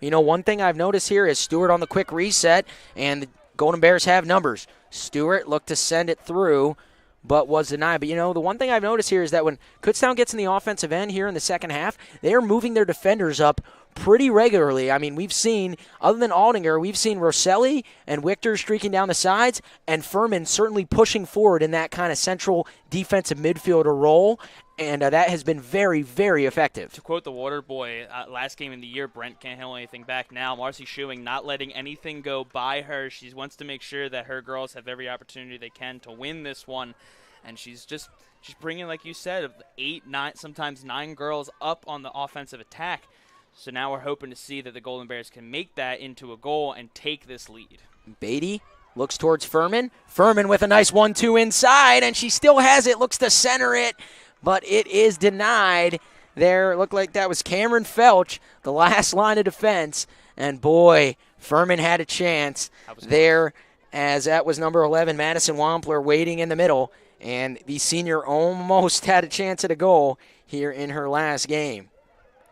You know, one thing I've noticed here is Stewart on the quick reset, and the Golden Bears have numbers. Stewart looked to send it through, but was denied. But, you know, the one thing I've noticed here is that when Kutztown gets in the offensive end here in the second half, they are moving their defenders up pretty regularly. I mean, we've seen, other than Aldinger, we've seen Rosselli and Wichter streaking down the sides, and Furman certainly pushing forward in that kind of central defensive midfielder role, and that has been very, very effective. To quote the Water Boy, last game in the year, Brent can't handle anything back now. Marcy Schuing not letting anything go by her. She wants to make sure that her girls have every opportunity they can to win this one, and she's bringing, like you said, 8, 9, sometimes 9 girls up on the offensive attack. So now we're hoping to see that the Golden Bears can make that into a goal and take this lead. Beatty looks towards Furman. Furman with a nice 1-2 inside, and she still has it, looks to center it, but it is denied. There, looked like that was Cameron Felch, the last line of defense, and boy, Furman had a chance there as that was number 11, Madison Wampler, waiting in the middle. And the senior almost had a chance at a goal here in her last game.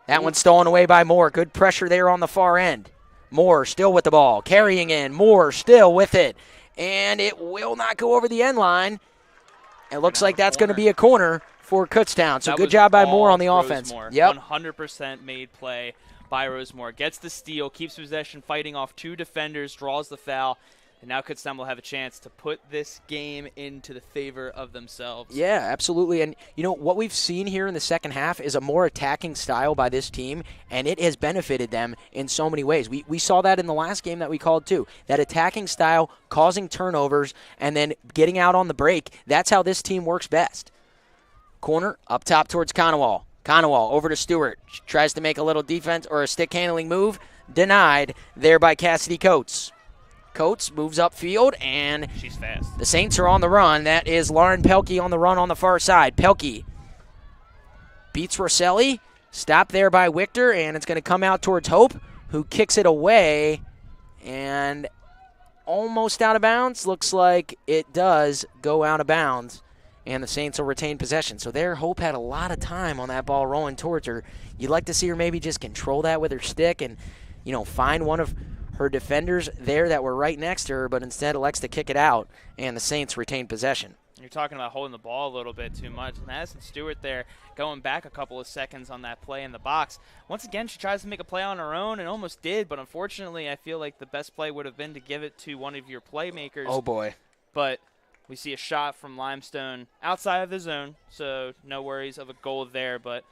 That one's stolen away by Moore. Good pressure there on the far end. Moore still with the ball, carrying in. Moore still with it. And it will not go over the end line. It looks like that's going to be a corner for Kutztown. So good job by Moore on the offense. Yep. 100% made play by Rosemore. Gets the steal, keeps possession, fighting off 2 defenders, draws the foul. And now Kutztown will have a chance to put this game into the favor of themselves. Yeah, absolutely. And, what we've seen here in the second half is a more attacking style by this team, and it has benefited them in so many ways. We saw that in the last game that we called, too. That attacking style, causing turnovers, and then getting out on the break. That's how this team works best. Corner, up top towards Conowall. Conowall over to Stewart. She tries to make a little defense or a stick-handling move. Denied there by Cassidy Coates. Coates moves upfield, and she's fast. The Saints are on the run. That is Lauren Pelkey on the run on the far side. Pelkey beats Rosselli. Stopped there by Wichter, and it's going to come out towards Hope, who kicks it away, and almost out of bounds. Looks like it does go out of bounds, and the Saints will retain possession. So there, Hope had a lot of time on that ball rolling towards her. You'd like to see her maybe just control that with her stick and, find one of her defenders there that were right next to her, but instead elects to kick it out, and the Saints retain possession. You're talking about holding the ball a little bit too much. Madison Stewart there going back a couple of seconds on that play in the box. Once again, she tries to make a play on her own and almost did, but unfortunately I feel like the best play would have been to give it to one of your playmakers. Oh, boy. But we see a shot from Limestone outside of the zone, so no worries of a goal there, but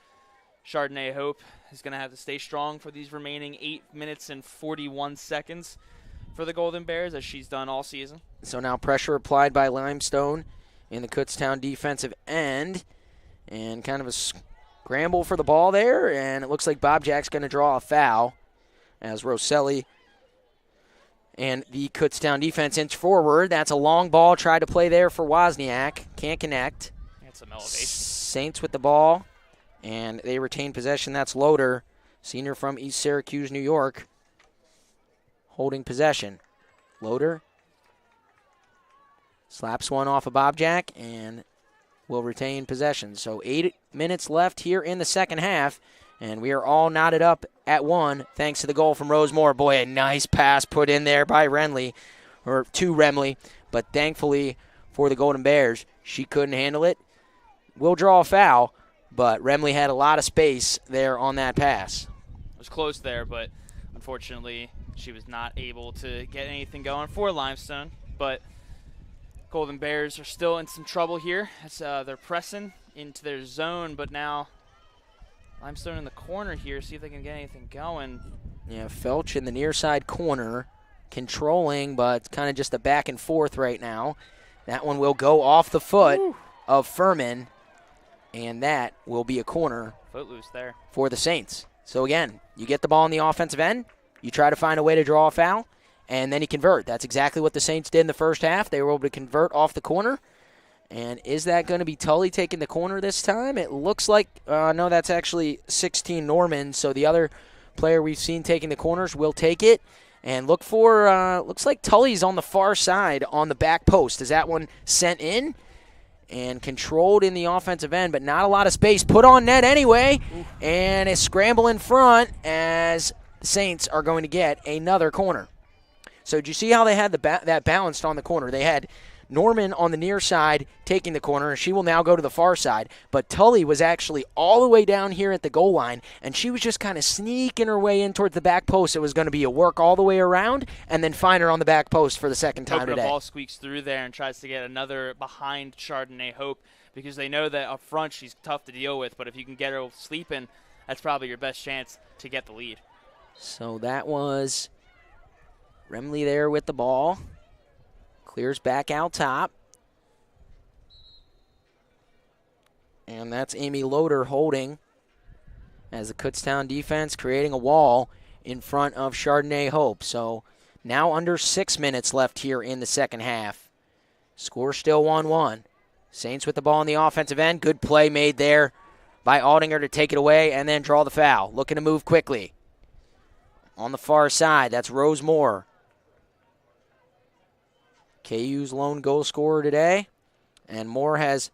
Chardonnay Hope is going to have to stay strong for these remaining 8 minutes and 41 seconds for the Golden Bears, as she's done all season. So now pressure applied by Limestone in the Kutztown defensive end, and kind of a scramble for the ball there, and it looks like Bob Jack's going to draw a foul as Rosselli and the Kutztown defense inch forward. That's a long ball, tried to play there for Wozniak. Can't connect. That's some elevation. Saints with the ball. And they retain possession. That's Loader, senior from East Syracuse, New York, holding possession. Loader slaps one off of Bob Jack and will retain possession. So 8 minutes left here in the second half, and we are all knotted up at 1 thanks to the goal from Rosemore. Boy, a nice pass put in there by Remley, or to Remley, but thankfully for the Golden Bears, she couldn't handle it. Will draw a foul. But Remley had a lot of space there on that pass. It was close there, but unfortunately she was not able to get anything going for Limestone. But Golden Bears are still in some trouble here as they're pressing into their zone. But now Limestone in the corner here, see if they can get anything going. Yeah, Felch in the near side corner, controlling, but kind of just a back and forth right now. That one will go off the foot of Furman. And that will be a corner Footloose there for the Saints. So, again, you get the ball on the offensive end, you try to find a way to draw a foul, and then you convert. That's exactly what the Saints did in the first half. They were able to convert off the corner. And is that going to be Tully taking the corner this time? It looks like, no, that's actually 16 Norman. So the other player we've seen taking the corners will take it. And look for, looks like Tully's on the far side on the back post. Is that one sent in? And controlled in the offensive end, but not a lot of space. Put on net anyway, and a scramble in front as the Saints are going to get another corner. So did you see how they had that balanced on the corner? They had Norman on the near side taking the corner, and she will now go to the far side. But Tully was actually all the way down here at the goal line, and she was just kind of sneaking her way in towards the back post. It was going to be a work all the way around, and then find her on the back post for the second time today. The ball squeaks through there and tries to get another behind Chardonnay Hope, because they know that up front she's tough to deal with, but if you can get her sleeping, that's probably your best chance to get the lead. So that was Remley there with the ball. Clears back out top. And that's Amy Loader holding as the Kutztown defense creating a wall in front of Chardonnay Hope. So now under 6 minutes left here in the second half. Score still 1-1. Saints with the ball on the offensive end. Good play made there by Aldinger to take it away and then draw the foul. Looking to move quickly. On the far side, that's Rose Moore. KU's lone goal scorer today. And Moore has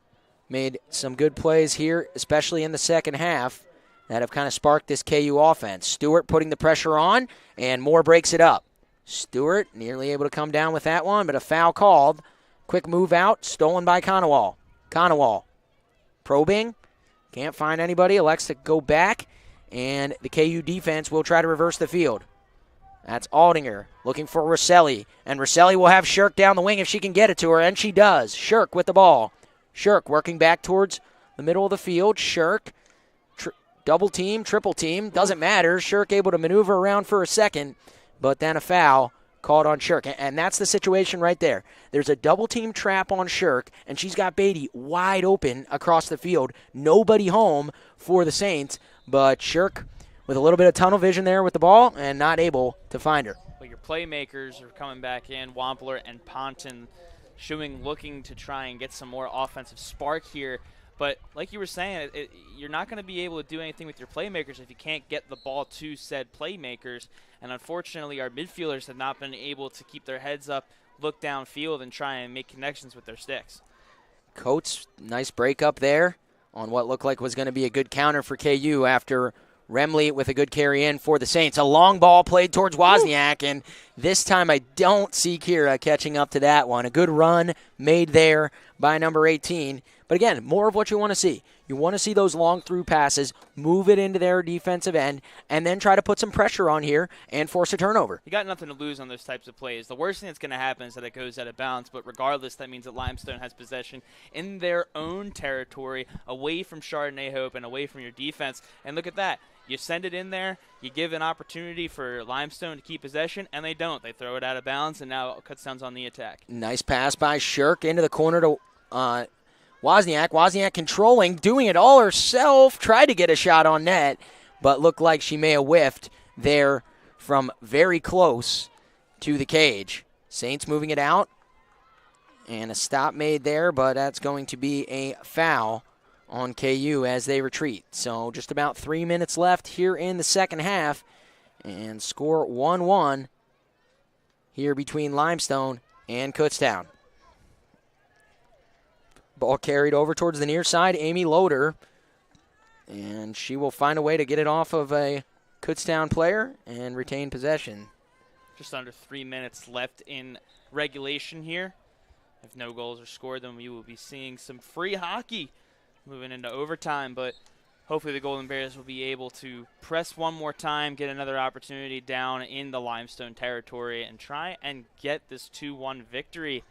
made some good plays here, especially in the second half, that have kind of sparked this KU offense. Stewart putting the pressure on, and Moore breaks it up. Stewart nearly able to come down with that one, but a foul called. Quick move out, stolen by Conowall. Conowall probing, can't find anybody, elects to go back, and the KU defense will try to reverse the field. That's Aldinger looking for Rosselli, and Rosselli will have Shirk down the wing if she can get it to her, and she does. Shirk with the ball. Shirk working back towards the middle of the field. Shirk, double team, triple team, doesn't matter. Shirk able to maneuver around for a second, but then a foul called on Shirk, and that's the situation right there. There's a double team trap on Shirk, and she's got Beatty wide open across the field. Nobody home for the Saints, but Shirk with a little bit of tunnel vision there with the ball and not able to find her. But your playmakers are coming back in. Wampler and Ponton looking to try and get some more offensive spark here. But like you were saying, you're not going to be able to do anything with your playmakers if you can't get the ball to said playmakers. And unfortunately, our midfielders have not been able to keep their heads up, look downfield, and try and make connections with their sticks. Coates, nice break up there on what looked like was going to be a good counter for KU after Remley with a good carry in for the Saints. A long ball played towards Wozniak, and this time I don't see Kira catching up to that one. A good run made there by number 18. But again, more of what you want to see. You want to see those long through passes, move it into their defensive end, and then try to put some pressure on here and force a turnover. You got nothing to lose on those types of plays. The worst thing that's going to happen is that it goes out of bounds, but regardless, that means that Limestone has possession in their own territory, away from Chardonnay Hope and away from your defense. And look at that. You send it in there, you give an opportunity for Limestone to keep possession, and they don't. They throw it out of bounds, and now Kutztown's on the attack. Nice pass by Shirk into the corner to Wozniak. Wozniak controlling, doing it all herself, tried to get a shot on net, but looked like she may have whiffed there from very close to the cage. Saints moving it out, and a stop made there, but that's going to be a foul on KU as they retreat. So just about 3 minutes left here in the second half, and score 1-1 here between Limestone and Kutztown. Ball carried over towards the near side, Amy Loader, and she will find a way to get it off of a Kutztown player and retain possession. Just under 3 minutes left in regulation here. If no goals are scored, then we will be seeing some free hockey moving into overtime, but hopefully the Golden Bears will be able to press one more time, get another opportunity down in the Limestone territory, and try and get this 2-1 victory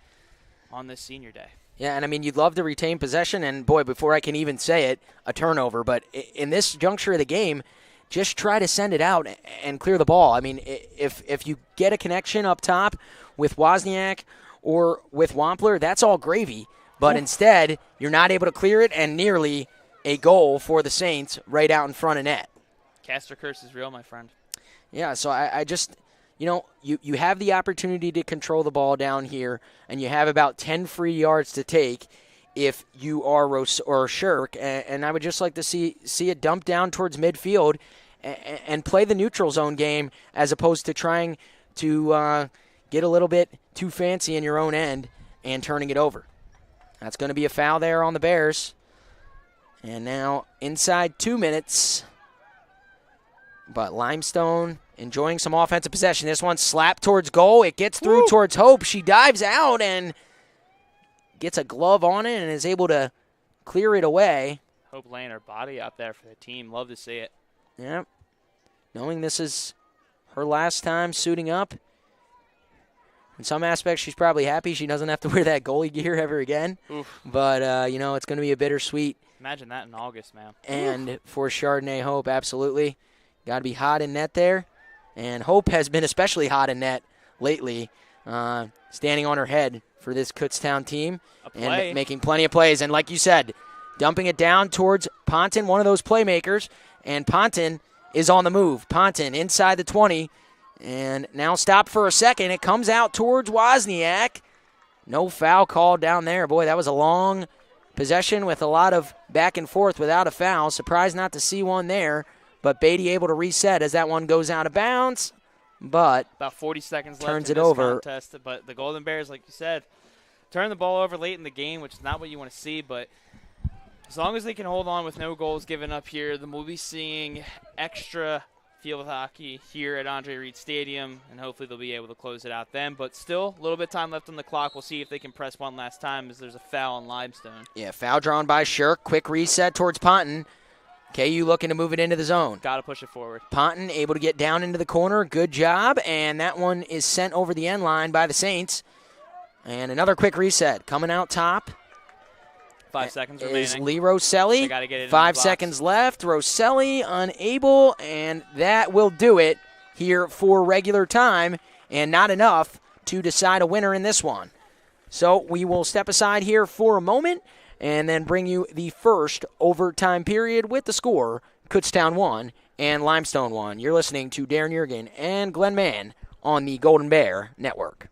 on this senior day. Yeah, and I mean, you'd love to retain possession, and boy, before I can even say it, a turnover. But in this juncture of the game, just try to send it out and clear the ball. I mean, if you get a connection up top with Wozniak or with Wampler, that's all gravy. But instead, you're not able to clear it, and nearly a goal for the Saints right out in front of net. Caster curse is real, my friend. Yeah, so I just, you have the opportunity to control the ball down here, and you have about 10 free yards to take if you are or Shirk, and I would just like to see it dump down towards midfield and play the neutral zone game as opposed to trying to get a little bit too fancy in your own end and turning it over. That's going to be a foul there on the Bears. And now inside 2 minutes. But Limestone enjoying some offensive possession. This one slapped towards goal. It gets through towards Hope. She dives out and gets a glove on it and is able to clear it away. Hope laying her body out there for the team. Love to see it. Yep. Knowing this is her last time suiting up. In some aspects, she's probably happy she doesn't have to wear that goalie gear ever again. Oof. But, it's going to be a bittersweet. Imagine that in August, man. And for Chardonnay Hope, absolutely. Got to be hot in net there. And Hope has been especially hot in net lately, standing on her head for this Kutztown team and making plenty of plays. And like you said, dumping it down towards Ponton, one of those playmakers. And Ponton is on the move. Ponton inside the 20. And now stopped for a second. It comes out towards Wozniak. No foul called down there. Boy, that was a long possession with a lot of back and forth without a foul. Surprised not to see one there. But Beatty able to reset as that one goes out of bounds. but about 40 seconds left turns in it this over. contest. But the Golden Bears, like you said, turn the ball over late in the game, which is not what you want to see. But as long as they can hold on with no goals given up here, then we'll be seeing extra field hockey here at Andre Reed Stadium, and hopefully they'll be able to close it out then. But still, a little bit of time left on the clock. We'll see if they can press one last time as there's a foul on Limestone. Yeah, foul drawn by Shirk. Quick reset towards Ponton. KU looking to move it into the zone. Got to push it forward. Ponton able to get down into the corner. Good job. And that one is sent over the end line by the Saints. And another quick reset. Coming out top 5 seconds is remaining. Lee Rosselli. They gotta get it in 5 the box. seconds left. Rosselli unable. And that will do it here for regular time. And not enough to decide a winner in this one. So we will step aside here for a moment and then bring you the first overtime period with the score, Kutztown 1 and Limestone 1. You're listening to Darren Jurgen and Glenn Mann on the Golden Bear Network.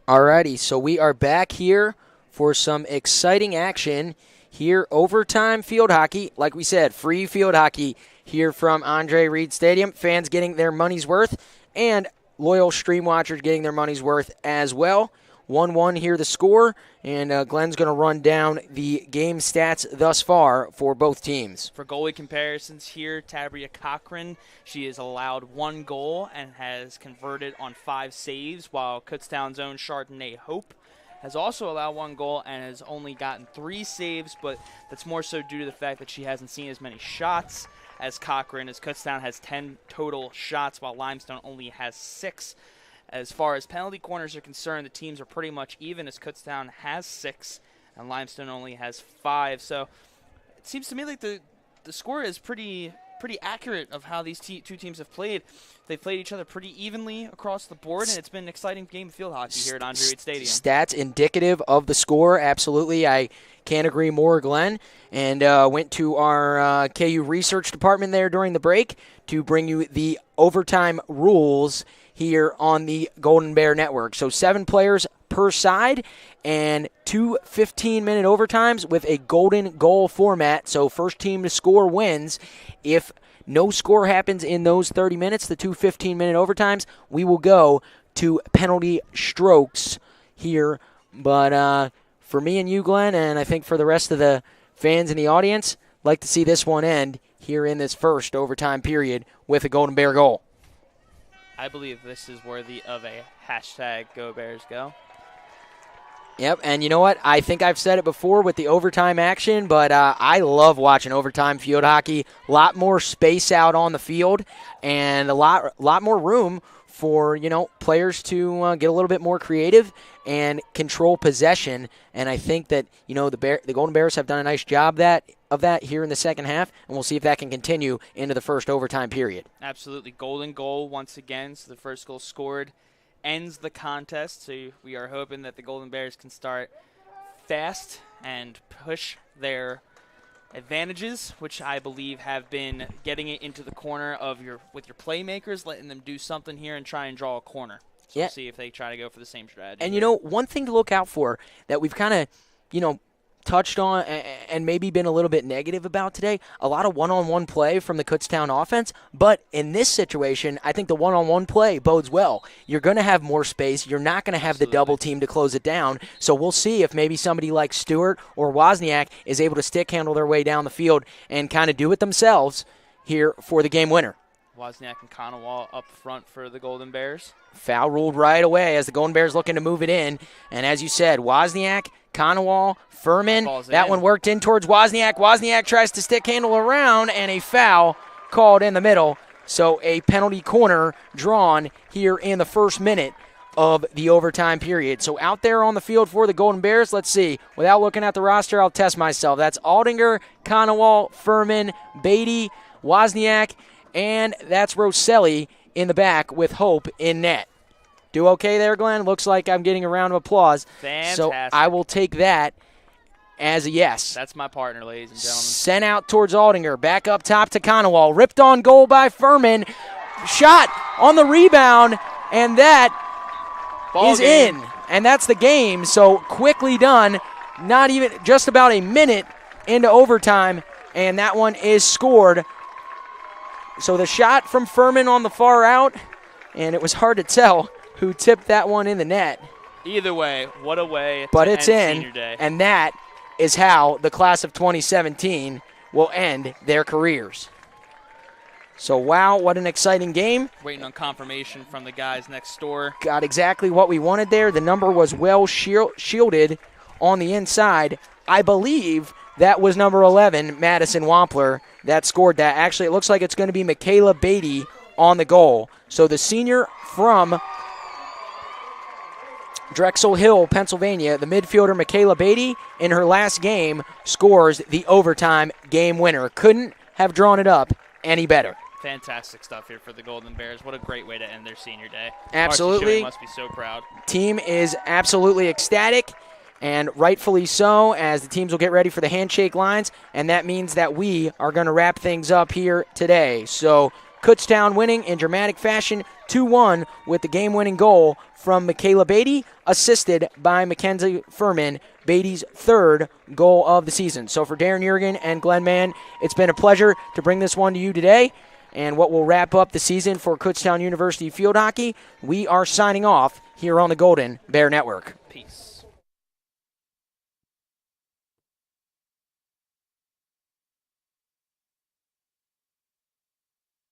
Alrighty, so we are back here for some exciting action here. Overtime field hockey. Like we said, free field hockey here from Andre Reed Stadium. Fans getting their money's worth and loyal stream watchers getting their money's worth as well. 1-1 here the score, and Glenn's going to run down the game stats thus far for both teams. For goalie comparisons here, Tabria Cochran, she has allowed 1 goal and has converted on 5 saves, while Kutztown's own Chardonnay Hope has also allowed 1 goal and has only gotten 3 saves, but that's more so due to the fact that she hasn't seen as many shots as Cochran, as Kutztown has 10 total shots, while Limestone only has 6. As far as penalty corners are concerned, the teams are pretty much even, as Kutztown has 6 and Limestone only has 5. So it seems to me like the score is pretty accurate of how these two teams have played. They've played each other pretty evenly across the board, and it's been an exciting game of field hockey here at Andre Reed Stadium. Stats indicative of the score, absolutely. I can't agree more, Glenn. And went to our KU research department there during the break to bring you the overtime rules here on the Golden Bear Network. So 7 players per side and 2 15-minute overtimes with a golden goal format. So first team to score wins. If no score happens in those 30 minutes, the 2 15-minute overtimes, we will go to penalty strokes here. But for me and you, Glenn, and I think for the rest of the fans in the audience, like to see this one end here in this first overtime period with a Golden Bear goal. I believe this is worthy of a hashtag Go Bears Go. Yep, and you know what? I think I've said it before with the overtime action, but I love watching overtime field hockey. A lot more space out on the field and a lot more room for, players to get a little bit more creative and control possession. And I think that, the Golden Bears have done a nice job of that here in the second half, and we'll see if that can continue into the first overtime period. Absolutely. Golden goal once again. So the first goal scored ends the contest. So we are hoping that the Golden Bears can start fast and push their advantages, which I believe have been getting it into the corner with your playmakers, letting them do something here and try and draw a corner. So we'll see if they try to go for the same strategy. And, one thing to look out for that we've kind of, touched on and maybe been a little bit negative about today, a lot of one-on-one play from the Kutztown offense. But in this situation, I think the one-on-one play bodes well. You're going to have more space. You're not going to have the double team to close it down. So we'll see if maybe somebody like Stewart or Wozniak is able to stick handle their way down the field and kind of do it themselves here for the game winner. Wozniak and Conowall up front for the Golden Bears. Foul ruled right away as the Golden Bears looking to move it in. And as you said, Wozniak, Conowall, Furman, that one worked in towards Wozniak. Wozniak tries to stick handle around, and a foul called in the middle. So a penalty corner drawn here in the first minute of the overtime period. So out there on the field for the Golden Bears, let's see. Without looking at the roster, I'll test myself. That's Aldinger, Conowall, Furman, Beatty, Wozniak, and that's Rosselli in the back with Hope in net. Do okay there, Glenn? Looks like I'm getting a round of applause. Fantastic. So I will take that as a yes. That's my partner, ladies and gentlemen. Sent out towards Aldinger. Back up top to Conowall. Ripped on goal by Furman. Shot on the rebound, and that is in. And that's the game. So quickly done. Not even just about a minute into overtime, and that one is scored. So the shot from Furman on the far out, and it was hard to tell who tipped that one in the net. Either way, what a way but to it's end in, senior day. And that is how the class of 2017 will end their careers. So, wow, what an exciting game. Waiting on confirmation from the guys next door. Got exactly what we wanted there. The number was well shielded on the inside. I believe that was number 11, Madison Wampler, that scored that. Actually, it looks like it's going to be Michaela Beatty on the goal. So the senior from Drexel Hill, Pennsylvania, the midfielder Michaela Beatty, in her last game, scores the overtime game winner. Couldn't have drawn it up any better. Fantastic stuff here for the Golden Bears. What a great way to end their senior day. Absolutely. Must be so proud. Team is absolutely ecstatic, and rightfully so, as the teams will get ready for the handshake lines, and that means that we are going to wrap things up here today. So Kutztown winning in dramatic fashion 2-1 with the game-winning goal from Michaela Beatty, assisted by Mackenzie Furman, Beatty's third goal of the season. So for Darren Jurgen and Glenn Mann, it's been a pleasure to bring this one to you today. And what will wrap up the season for Kutztown University Field Hockey, we are signing off here on the Golden Bear Network.